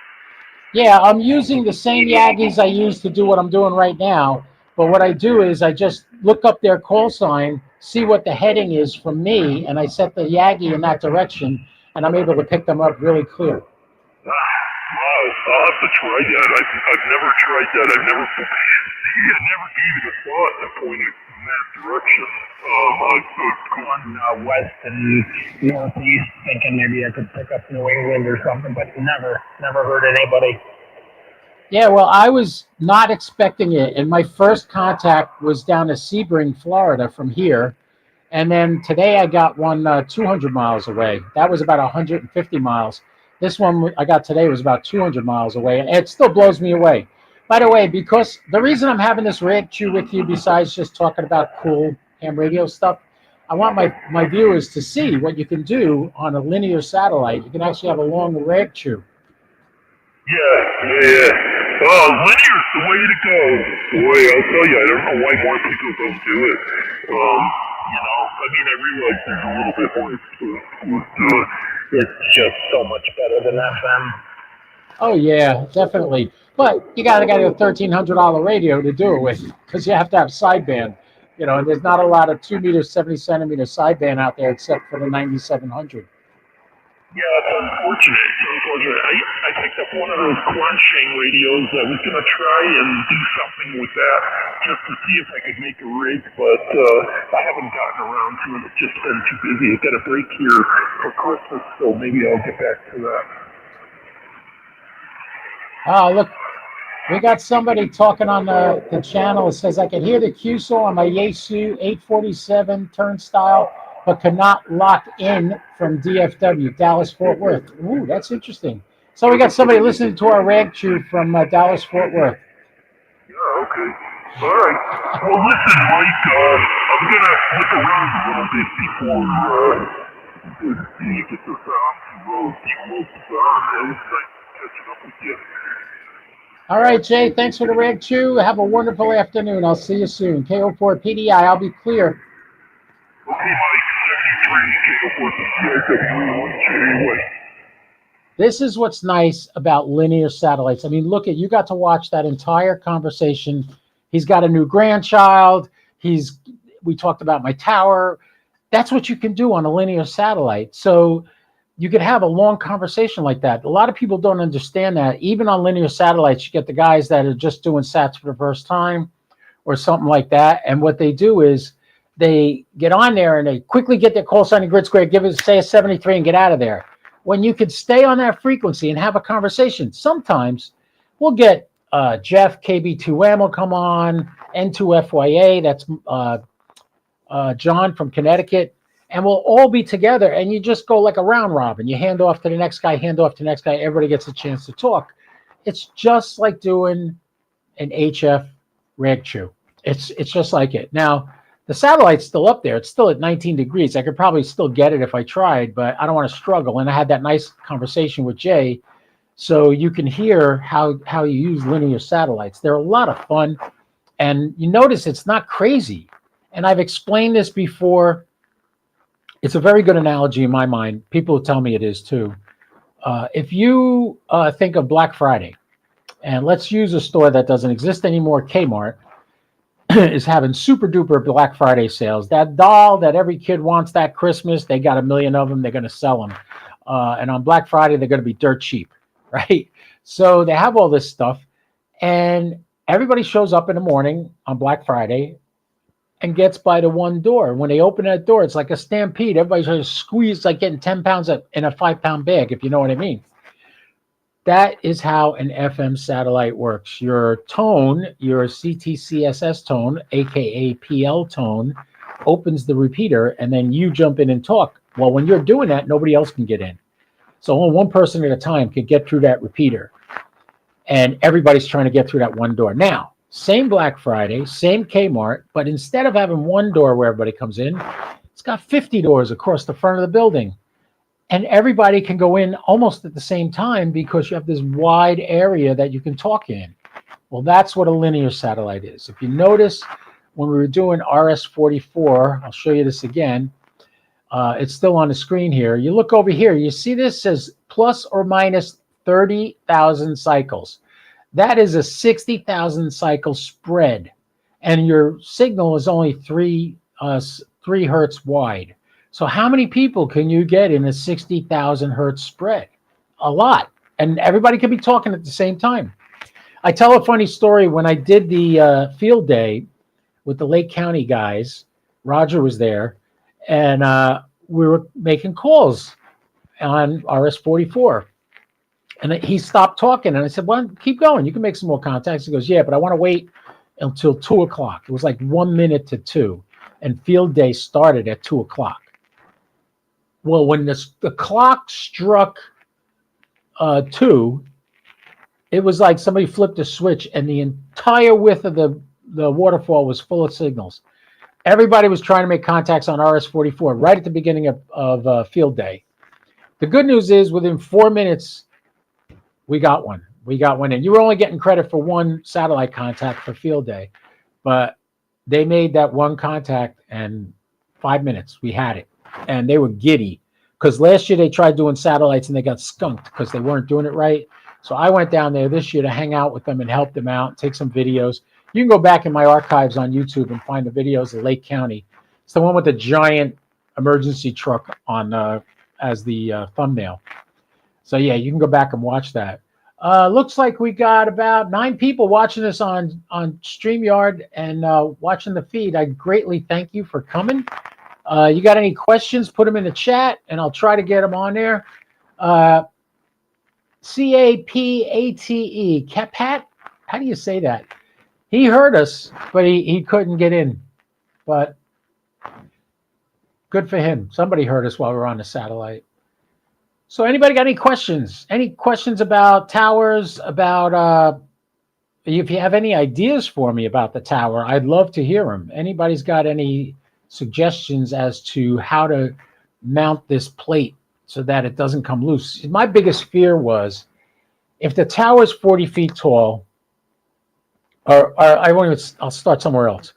Yeah, I'm using the same Yagis I use to do what I'm doing right now. But what I do is I just look up their call sign, see what the heading is from me, and I set the Yagi in that direction, and I'm able to pick them up really clear. Wow, I'll have to try that. I've never tried that. I never gave it a thought to point it in that direction. I've gone west and northeast, thinking maybe I could pick up New England or something, but never heard anybody. Yeah, well, I was not expecting it, and my first contact was down to Sebring, Florida from here, and then today I got one 200 miles away. That was about 150 miles. This one I got today was about 200 miles away, and it still blows me away. By the way, because the reason I'm having this rant chew with you, besides just talking about cool ham radio stuff, I want my viewers to see what you can do on a linear satellite. You can actually have a long rant chew. Yeah. Oh, linear's the way to go. Boy, I'll tell you, I don't know why more people don't do it. I realize there's a little bit more, but it's just so much better than FM. Oh yeah, definitely. But you got a $1,300 radio to do it with because you have to have sideband. You know, and there's not a lot of 2 meter 70 centimeter sideband out there except for the 9700. Yeah, it's unfortunate. It's unfortunate. I picked up one of those Quansheng radios. I was going to try and do something with that just to see if I could make a rig, but I haven't gotten around to it. It's just been too busy. I've got a break here for Christmas, so maybe I'll get back to that. Oh, look, we got somebody talking on the channel. It says, I can hear the QSO on my Yaesu 847 turnstile, but cannot lock in from DFW, Dallas, Fort Worth. Ooh, that's interesting. So we got somebody listening to our rag chew from Dallas, Fort Worth. Yeah, okay. All right. Well, listen, Mike, I'm going to look around a little bit before you get the sound to keep most of the on. It was nice catching up with you. All right, Jay, thanks for the rag chew. Have a wonderful afternoon. I'll see you soon. KO4 PDI, I'll be clear. Okay, Mike, 73, KO4 This is what's nice about linear satellites. I mean, look at, you got to watch that entire conversation. He's got a new grandchild. We talked about my tower. That's what you can do on a linear satellite. So you could have a long conversation like that. A lot of people don't understand that. Even on linear satellites, you get the guys that are just doing sats for the first time or something like that. And what they do is they get on there and they quickly get their call sign and grid square, give it, say, a 73 and get out of there. When you could stay on that frequency and have a conversation, sometimes we'll get Jeff, KB2M will come on, N2FYA, that's John from Connecticut, and we'll all be together, and you just go like a round robin. You hand off to the next guy, hand off to the next guy, everybody gets a chance to talk. It's just like doing an HF rag chew. It's just like it. Now, the satellite's still up there. It's still at 19 degrees. I could probably still get it if I tried, but I don't want to struggle. And I had that nice conversation with Jay, so you can hear how you use linear satellites. They're a lot of fun, and you notice it's not crazy. And I've explained this before. It's a very good analogy in my mind. People tell me it is too. If you think of Black Friday, and let's use a store that doesn't exist anymore, Kmart, is having super duper Black Friday sales. That doll that every kid wants that Christmas, they got 1 million of them. They're going to sell them. And on Black Friday, they're going to be dirt cheap, right? So they have all this stuff. And everybody shows up in the morning on Black Friday and gets by the one door. When they open that door, it's like a stampede. Everybody's trying to squeeze, like getting 10 pounds in a 5-pound bag, if you know what I mean. That is how an FM satellite works. Your tone, your CTCSS tone, aka PL tone, opens the repeater, and then you jump in and talk. Well, when you're doing that, nobody else can get in. So only one person at a time can get through that repeater. And everybody's trying to get through that one door. Now, same Black Friday, same Kmart, but instead of having one door where everybody comes in, it's got 50 doors across the front of the building. And everybody can go in almost at the same time because you have this wide area that you can talk in. Well, that's what a linear satellite is. If you notice, when we were doing RS-44, I'll show you this again. It's still on the screen here. You look over here, you see this says plus or minus 30,000 cycles. That is a 60,000 cycle spread. And your signal is only 3 hertz wide. So how many people can you get in a 60,000 hertz spread? A lot. And everybody can be talking at the same time. I tell a funny story. When I did the field day with the Lake County guys, Roger was there, and we were making calls on RS-44. And he stopped talking, and I said, well, keep going. You can make some more contacts. He goes, yeah, but I want to wait until 2 o'clock. It was like 1 minute to 2, and field day started at 2 o'clock. Well, when the clock struck 2, it was like somebody flipped a switch, and the entire width of the waterfall was full of signals. Everybody was trying to make contacts on RS-44 right at the beginning of field day. The good news is within 4 minutes, we got one. We got one in. You were only getting credit for one satellite contact for field day, but they made that one contact, and 5 minutes, we had it. And they were giddy because last year they tried doing satellites and they got skunked because they weren't doing it right. So I went down there this year to hang out with them and help them out, take some videos. You can go back in my archives on YouTube and find the videos of Lake County. It's the one with the giant emergency truck on as the thumbnail. So yeah, you can go back and watch that. Looks like we got about 9 people watching this on StreamYard and watching the feed. I greatly thank you for coming. You got any questions, put them in the chat, and I'll try to get them on there. Capate, Capat, how do you say that? He heard us, but he couldn't get in. But good for him. Somebody heard us while we were on the satellite. So anybody got any questions? Any questions about towers, about if you have any ideas for me about the tower, I'd love to hear them. Anybody's got any suggestions as to how to mount this plate so that it doesn't come loose? My biggest fear was if the tower is 40 feet tall, or I'll start somewhere else.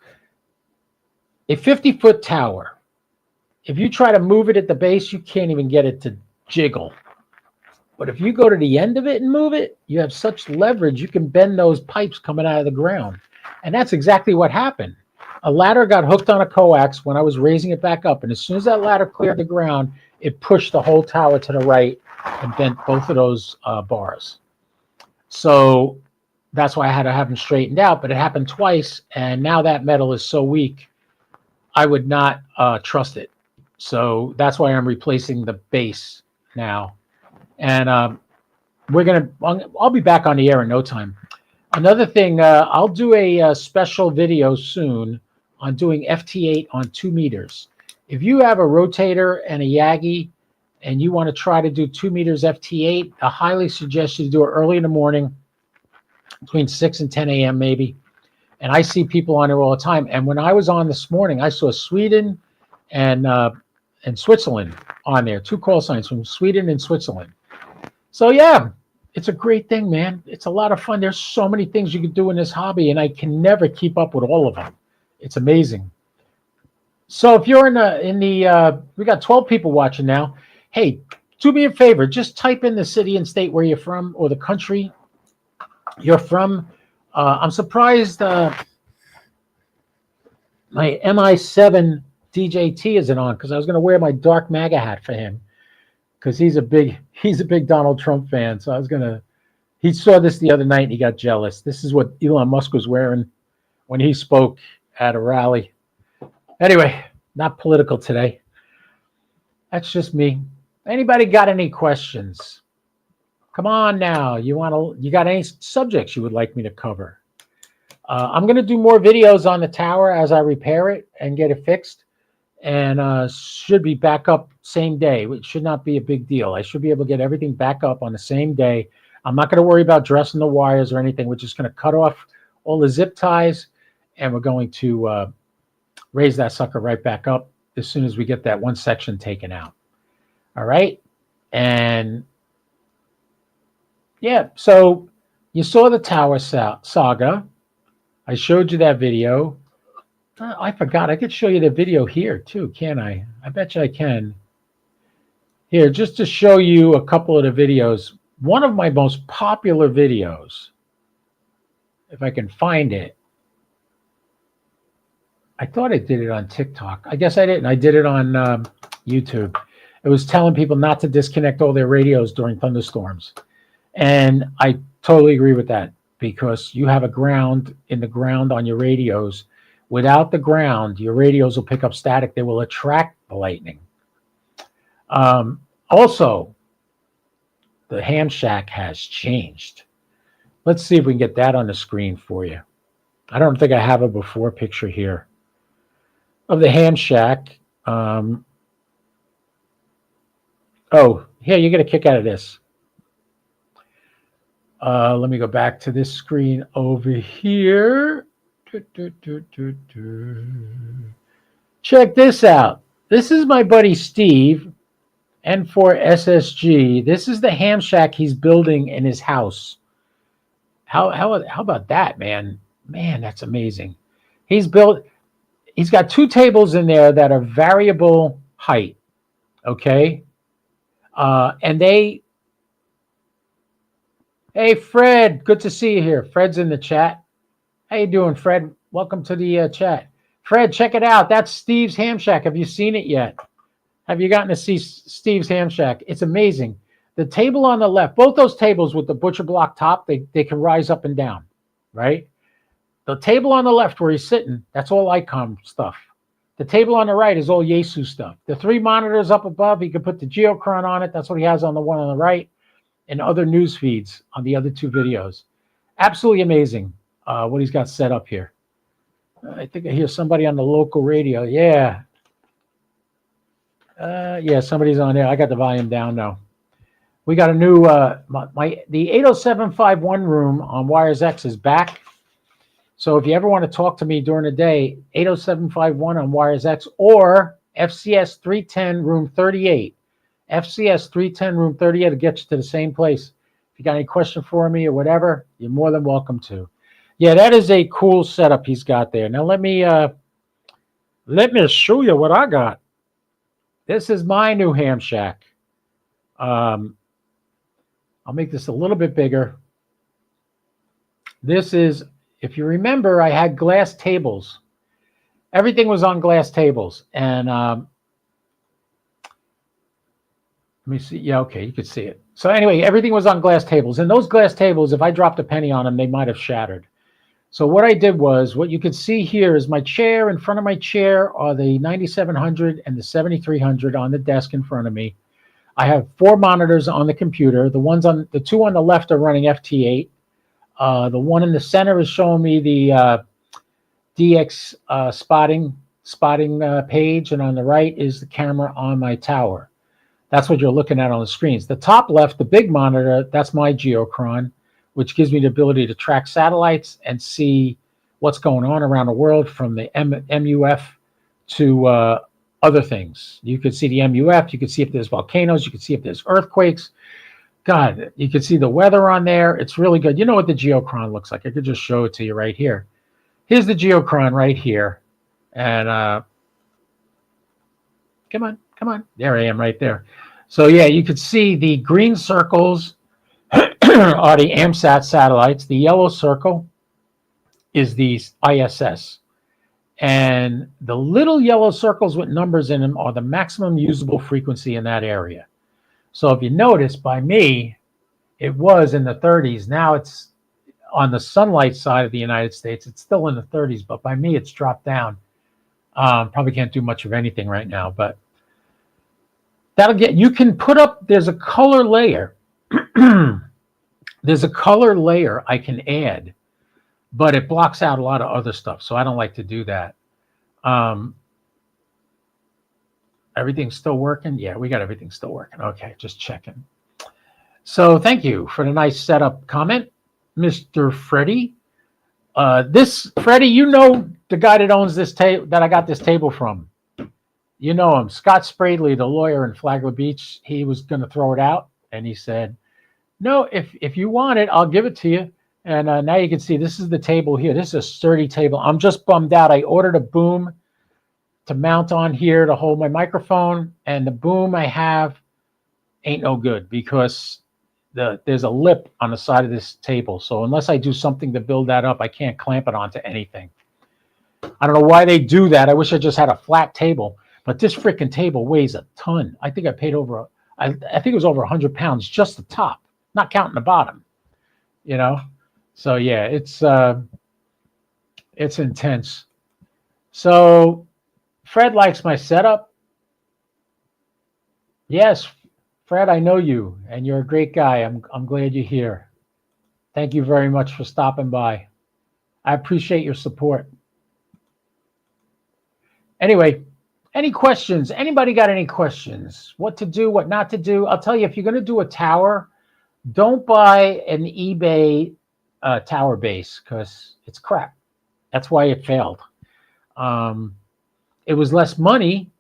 A 50-foot tower, if you try to move it at the base, you can't even get it to jiggle. But if you go to the end of it and move it, you have such leverage, you can bend those pipes coming out of the ground. And that's exactly what happened. A ladder got hooked on a coax when I was raising it back up. And as soon as that ladder cleared the ground, it pushed the whole tower to the right and bent both of those bars. So that's why I had to have them straightened out. But it happened twice. And now that metal is so weak, I would not trust it. So that's why I'm replacing the base now. And I'll be back on the air in no time. Another thing, I'll do a special video soon on doing FT8 on 2 meters. If you have a rotator and a Yagi and you want to try to do 2 meters FT8, I highly suggest you do it early in the morning, between 6 and 10 a.m. maybe. And I see people on there all the time. And when I was on this morning, I saw Sweden and Switzerland on there. 2 call signs from Sweden and Switzerland. So yeah, it's a great thing, man. It's a lot of fun. There's so many things you can do in this hobby, and I can never keep up with all of them. It's amazing. So if you're we got 12 people watching now. Hey, do me a favor. Just type in the city and state where you're from or the country you're from. I'm surprised my MI7 DJT isn't on because I was going to wear my dark MAGA hat for him because he's a big Donald Trump fan. So he saw this the other night and he got jealous. This is what Elon Musk was wearing when he spoke at a rally. Anyway, not political today. That's just me. Anybody got any questions? Come on now. You got any subjects you would like me to cover? I'm going to do more videos on the tower as I repair it and get it fixed. And should be back up same day. It should not be a big deal. I should be able to get everything back up on the same day. I'm not going to worry about dressing the wires or anything. We're just going to cut off all the zip ties, and we're going to raise that sucker right back up as soon as we get that one section taken out. All right? And yeah, so you saw the tower saga. I showed you that video. I forgot. I could show you the video here too, can't I? I bet you I can. Here, just to show you a couple of the videos. One of my most popular videos, if I can find it. I thought I did it on TikTok. I guess I didn't. I did it on YouTube. It was telling people not to disconnect all their radios during thunderstorms. And I totally agree with that because you have a ground in the ground on your radios. Without the ground, your radios will pick up static. They will attract the lightning. Also, the ham shack has changed. Let's see if we can get that on the screen for you. I don't think I have a before picture here of the ham shack. Oh, here, you get a kick out of this. Let me go back to this screen over here. Check this out. This is my buddy Steve, N4SSG. This is the ham shack he's building in his house. How about that, man? Man, that's amazing. He's got 2 tables in there that are variable height. Okay. And Hey, Fred, good to see you here. Fred's in the chat. How you doing, Fred? Welcome to the chat. Fred, check it out. That's Steve's Ham Shack. Have you seen it yet? Have you gotten to see Steve's Ham Shack? It's amazing. The table on the left, both those tables with the butcher block top, they can rise up and down, right? The table on the left where he's sitting, that's all ICOM stuff. The table on the right is all Yaesu stuff. The 3 monitors up above, he can put the Geochron on it. That's what he has on the one on the right, and other news feeds on the other 2 videos. Absolutely amazing what he's got set up here. I think I hear somebody on the local radio. Yeah. Yeah, somebody's on there. I got the volume down now. We got a new, the 80751 room on Wires X is back. So if you ever want to talk to me during the day, 80751 on Wires X or FCS 310 room 38. FCS 310 room 38 will get you to the same place. If you got any question for me or whatever, you're more than welcome to. Yeah, that is a cool setup he's got there. Now let me show you what I got. This is my new Ham Shack. I'll make this a little bit bigger. This is, if you remember, I had glass tables. Everything was on glass tables. And let me see. Yeah, okay, you could see it. So anyway, everything was on glass tables. And those glass tables, if I dropped a penny on them, they might have shattered. So what I did was, what you can see here is my chair. In front of my chair are the 9700 and the 7300 on the desk in front of me. I have 4 monitors on the computer. The 2 on the left are running FT8. The one in the center is showing me the DX spotting page, and on the right is the camera on my tower. That's what you're looking at on the screens. The top left, the big monitor, that's my Geochron, which gives me the ability to track satellites and see what's going on around the world from the MUF to other things. You could see the MUF, you could see if there's volcanoes, you could see if there's earthquakes. God, you can see the weather on there. It's really good. You know what the Geochron looks like. I could just show it to you right here. Here's the Geochron right here. And come on. There I am right there. So yeah, you could see the green circles are the AMSAT satellites. The yellow circle is the ISS. And the little yellow circles with numbers in them are the maximum usable frequency in that area. So if you notice, by me, it was in the 30s. Now it's on the sunlight side of the United States. It's still in the 30s, but by me, it's dropped down. Probably can't do much of anything right now, but you can put up, there's a color layer. There's a color layer I can add, but it blocks out a lot of other stuff. So I don't like to do that. Everything's still working? Yeah, we got everything still working. Okay, just checking. So thank you for the nice setup comment, Mr. Freddie. Freddie, you know the guy that owns this table, that I got this table from. You know him, Scott Spradley, the lawyer in Flagler Beach. He was going to throw it out, and he said, no, if you want it, I'll give it to you. And now you can see this is the table here. This is a sturdy table. I'm just bummed out. I ordered a boom to mount on here to hold my microphone, and the boom I have ain't no good because there's a lip on the side of this table. So unless I do something to build that up, I can't clamp it onto anything. I don't know why they do that. I wish I just had a flat table, but this freaking table weighs a ton. I think I paid over, I think it was over 100 pounds, just the top, not counting the bottom, you know? So yeah, it's intense. So Fred likes my setup. Yes, Fred, I know you, and you're a great guy. I'm glad you're here. Thank you very much for stopping by. I appreciate your support. Anyway, any questions? Anybody got any questions? What to do, what not to do? I'll tell you, if you're going to do a tower, don't buy an eBay tower base because it's crap. That's why it failed. It was less money,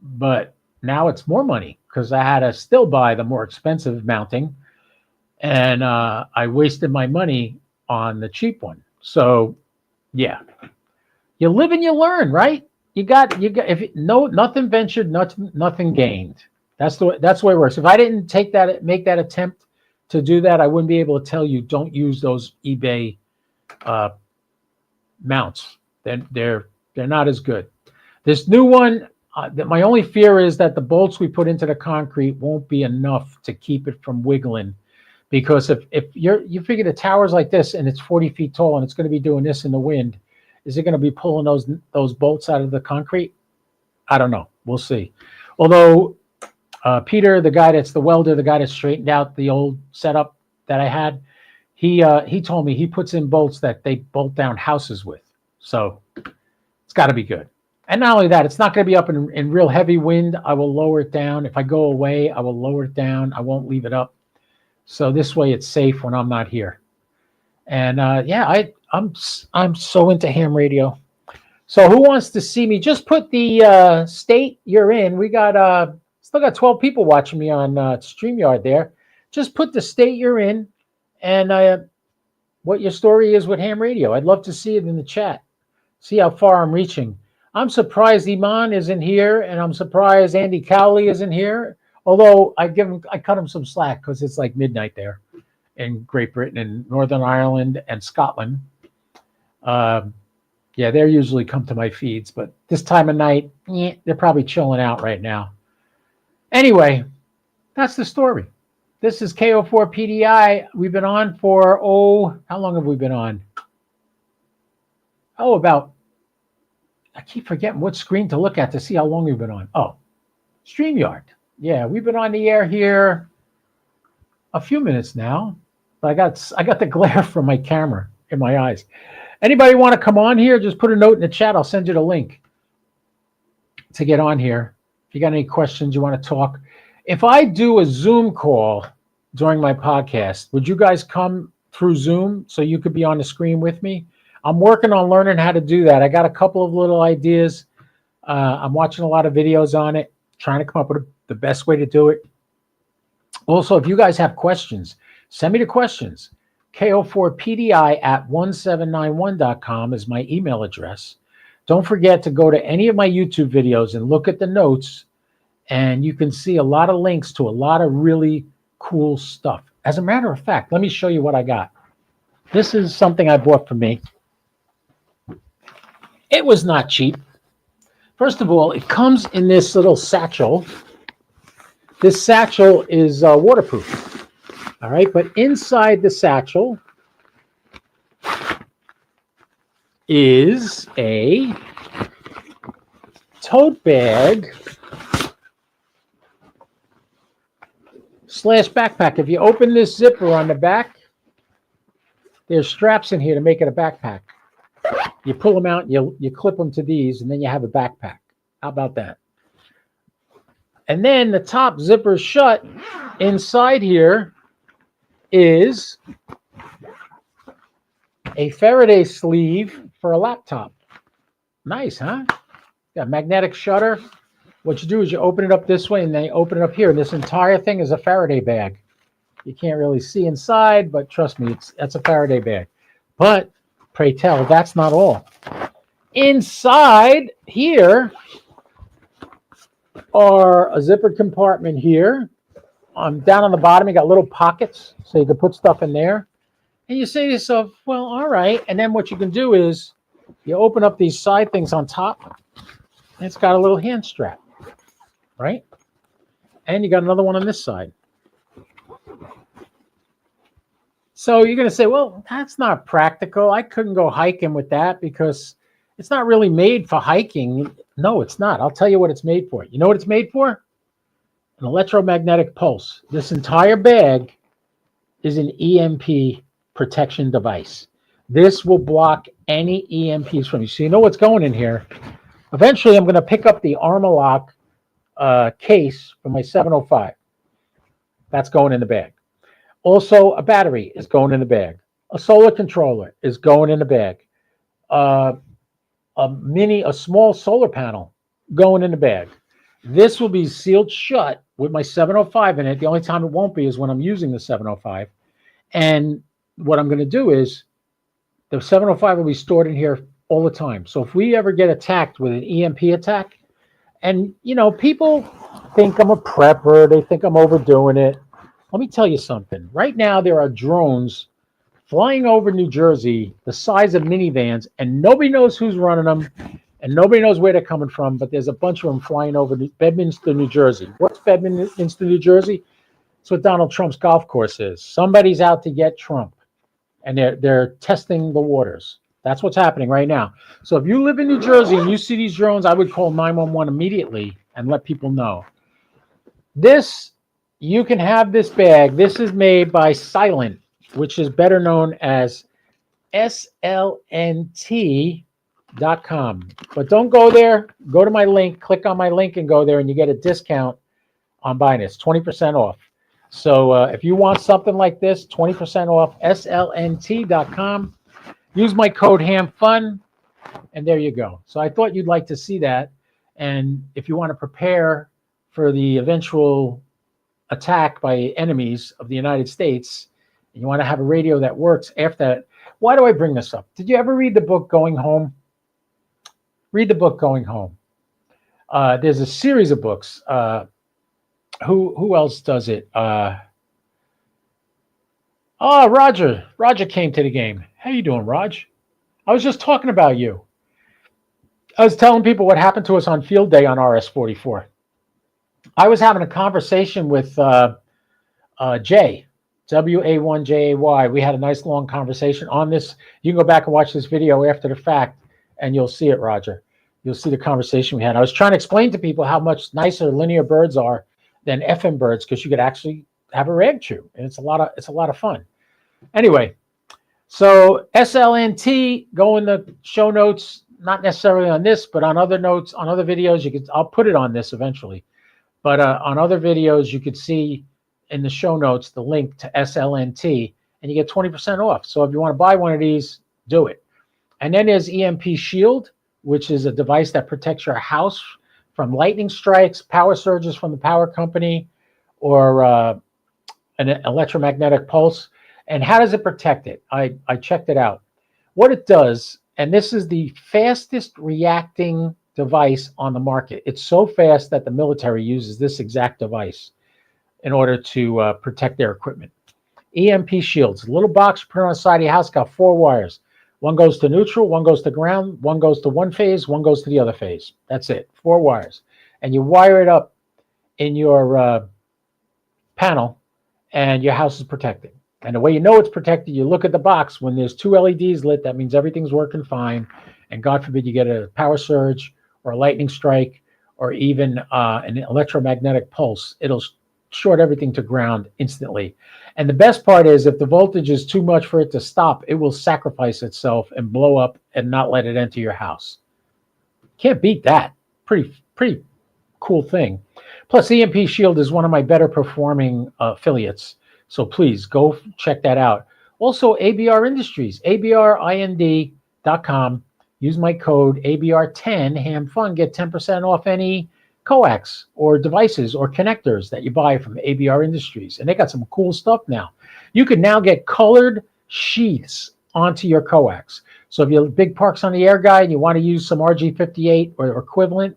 but now it's more money because I had to still buy the more expensive mounting, and I wasted my money on the cheap one. So, yeah, you live and you learn, right? You got. Nothing ventured, nothing gained. That's the way it works. If I didn't make that attempt to do that, I wouldn't be able to tell you don't use those eBay mounts. They're not as good. This new one, my only fear is that the bolts we put into the concrete won't be enough to keep it from wiggling. Because if you figure the tower's like this and it's 40 feet tall and it's going to be doing this in the wind, is it going to be pulling those bolts out of the concrete? I don't know. We'll see. Although Peter, the guy that's the welder, the guy that straightened out the old setup that I had, he told me he puts in bolts that they bolt down houses with. So it's got to be good. And not only that, it's not going to be up in real heavy wind. I will lower it down. If I go away, I will lower it down. I won't leave it up. So this way it's safe when I'm not here. And yeah, I'm so into ham radio. So who wants to see me? Just put the state you're in. We got still got 12 people watching me on StreamYard there. Just put the state you're in and what your story is with ham radio. I'd love to see it in the chat. See how far I'm reaching. I'm surprised Iman isn't here, and I'm surprised Andy Cowley isn't here. Although I cut him some slack because it's like midnight there in Great Britain and Northern Ireland and Scotland. Yeah, they usually come to my feeds, but this time of night, they're probably chilling out right now. Anyway, that's the story. This is KO4PDI. We've been on for, how long have we been on? I keep forgetting what screen to look at to see how long we've been on. Oh, StreamYard. Yeah, we've been on the air here a few minutes now, but I got the glare from my camera in my eyes. Anybody want to come on here? Just put a note in the chat. I'll send you the link to get on here. If you got any questions, you want to talk. If I do a Zoom call during my podcast, would you guys come through Zoom so you could be on the screen with me? I'm working on learning how to do that. I got a couple of little ideas. I'm watching a lot of videos on it, trying to come up with the best way to do it. Also, if you guys have questions, send me the questions. ko4pdi@1791.com is my email address. Don't forget to go to any of my YouTube videos and look at the notes, and you can see a lot of links to a lot of really cool stuff. As a matter of fact, let me show you what I got. This is something I bought for me. It was not cheap. First of all, it comes in this little satchel. This satchel is waterproof. All right, but inside the satchel is a tote bag / backpack. If you open this zipper on the back, there's straps in here to make it a backpack. You pull them out, you clip them to these, and then you have a backpack. How about that? And then the top zipper shut. Inside here is a Faraday sleeve for a laptop. Nice, huh? Got a magnetic shutter. What you do is you open it up this way, and then you open it up here. And this entire thing is a Faraday bag. You can't really see inside, but trust me, that's a Faraday bag. But pray tell, that's not all. Inside here are a zippered compartment here. Down on the bottom, you got little pockets, so you can put stuff in there. And you say to yourself, well, all right. And then what you can do is you open up these side things on top, and it's got a little hand strap, right? And you got another one on this side. So you're going to say, well, that's not practical. I couldn't go hiking with that because it's not really made for hiking. No, it's not. I'll tell you what it's made for. You know what it's made for? An electromagnetic pulse. This entire bag is an EMP protection device. This will block any EMPs from you. So you know what's going in here. Eventually, I'm going to pick up the Armalock case from my 705. That's going in the bag. Also, a battery is going in the bag. A solar controller is going in the bag. A small solar panel going in the bag. This will be sealed shut with my 705 in it. The only time it won't be is when I'm using the 705. And what I'm going to do is the 705 will be stored in here all the time. So if we ever get attacked with an EMP attack, and, you know, people think I'm a prepper. They think I'm overdoing it. Let me tell you something. Right now, there are drones flying over New Jersey the size of minivans, and nobody knows who's running them, and nobody knows where they're coming from, but there's a bunch of them flying over Bedminster, New Jersey. What's Bedminster, New Jersey? It's what Donald Trump's golf course is. Somebody's out to get Trump, and they're testing the waters. That's what's happening right now. So if you live in New Jersey and you see these drones, I would call 911 immediately and let people know. This, you can have this bag. This is made by Silent, which is better known as slnt.com. But don't go there. Go to my link, click on my link and go there, and you get a discount on buying this, 20% off. So if you want something like this, 20% off, slnt.com. Use my code HAMFUN, and there you go. So I thought you'd like to see that. And if you want to prepare for the eventual attack by enemies of the United States, and you want to have a radio that works after that. Why do I bring this up? Did you ever read the book Going Home? Read the book Going Home. There's a series of books. Who else does it? Roger. Roger came to the game. How you doing, Raj? I was just talking about you. I was telling people what happened to us on field day on RS-44. I was having a conversation with Jay, W-A-1-J-A-Y. We had a nice long conversation on this. You can go back and watch this video after the fact, and you'll see it, Roger. You'll see the conversation we had. I was trying to explain to people how much nicer linear birds are than FM birds, because you could actually have a rag chew, and it's a lot of fun. Anyway, so SLNT, go in the show notes, not necessarily on this, but on other notes, on other videos. I'll put it on this eventually, but on other videos you could see in the show notes the link to SLNT, and you get 20% off. So if you want to buy one of these, do it. And then there's EMP Shield, which is a device that protects your house from lightning strikes, power surges from the power company, or an electromagnetic pulse. And how does it protect it? I checked it out. What it does, and this is the fastest reacting device on the market. It's so fast that the military uses this exact device in order to protect their equipment. EMP Shields, a little box you put on the side of your house, got 4 wires. One goes to neutral, one goes to ground, one goes to one phase, one goes to the other phase. That's it, 4 wires. And you wire it up in your panel, and your house is protected. And the way you know it's protected, you look at the box. When there's 2 LEDs lit, that means everything's working fine. And God forbid you get a power surge or a lightning strike or even an electromagnetic pulse. It'll short everything to ground instantly. And the best part is, if the voltage is too much for it to stop, it will sacrifice itself and blow up and not let it enter your house. Can't beat that. Pretty cool thing. Plus, EMP Shield is one of my better performing affiliates. So please go check that out. Also, ABR Industries, abrind.com. Use my code ABR10, HAMFUN, get 10% off any coax or devices or connectors that you buy from ABR Industries. And they got some cool stuff now. You can now get colored sheaths onto your coax. So if you're a big Parks on the Air guy and you want to use some RG58 or equivalent,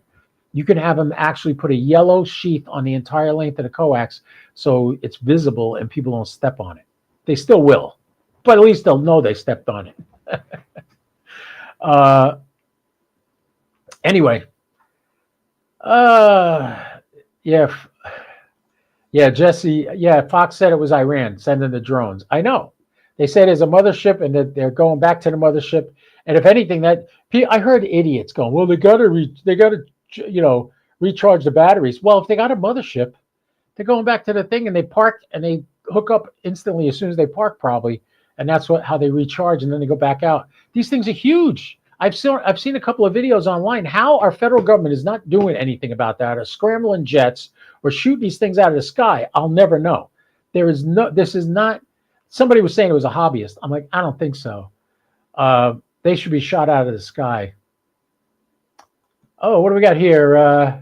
you can have them actually put a yellow sheath on the entire length of the coax so it's visible and people don't step on it. They still will, but at least they'll know they stepped on it. Anyway, yeah, Jesse, Fox said it was Iran sending the drones. I know. They said there's a mothership and that they're going back to the mothership. And if anything, I heard idiots going, well, they got to recharge the batteries. Well, if they got a mothership, they're going back to the thing and they park and they hook up instantly as soon as they park, probably. And that's how they recharge, and then they go back out. These things are huge. I've seen a couple of videos online. How our federal government is not doing anything about that, or scrambling jets, or shooting these things out of the sky, I'll never know. This is not, somebody was saying it was a hobbyist. I'm like, I don't think so. They should be shot out of the sky. Oh, what do we got here?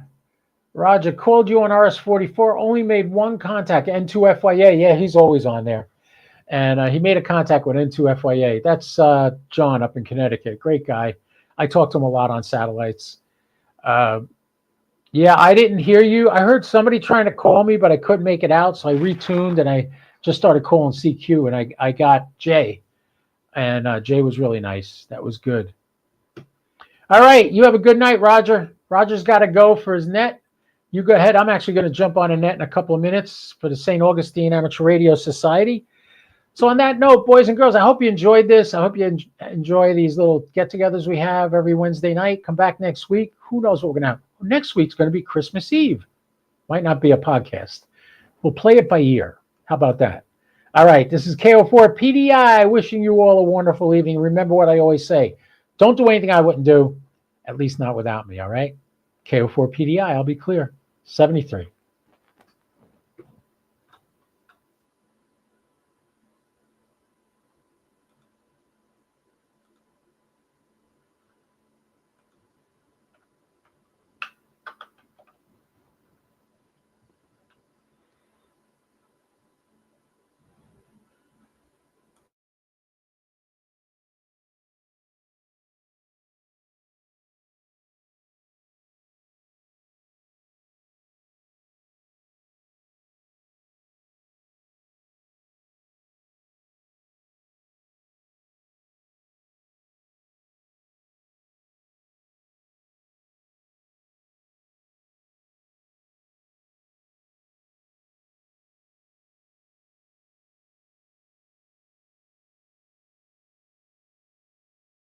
Roger called you on RS-44, only made 1 contact, N2FYA. Yeah, he's always on there. And he made a contact with N2FYA. That's John up in Connecticut. Great guy. I talk to him a lot on satellites. Yeah, I didn't hear you. I heard somebody trying to call me, but I couldn't make it out. So I retuned and I just started calling CQ and I got Jay. And Jay was really nice. That was good. All right. You have a good night, Roger. Roger's got to go for his net. You go ahead. I'm actually going to jump on a net in a couple of minutes for the St. Augustine Amateur Radio Society. So on that note, boys and girls, I hope you enjoyed this. I hope you enjoy these little get-togethers we have every Wednesday night. Come back next week. Who knows what we're going to have? Next week's going to be Christmas Eve. Might not be a podcast. We'll play it by ear. How about that? All right. This is KO4 PDI wishing you all a wonderful evening. Remember what I always say. Don't do anything I wouldn't do, at least not without me, all right? KO4 PDI, I'll be clear. 73.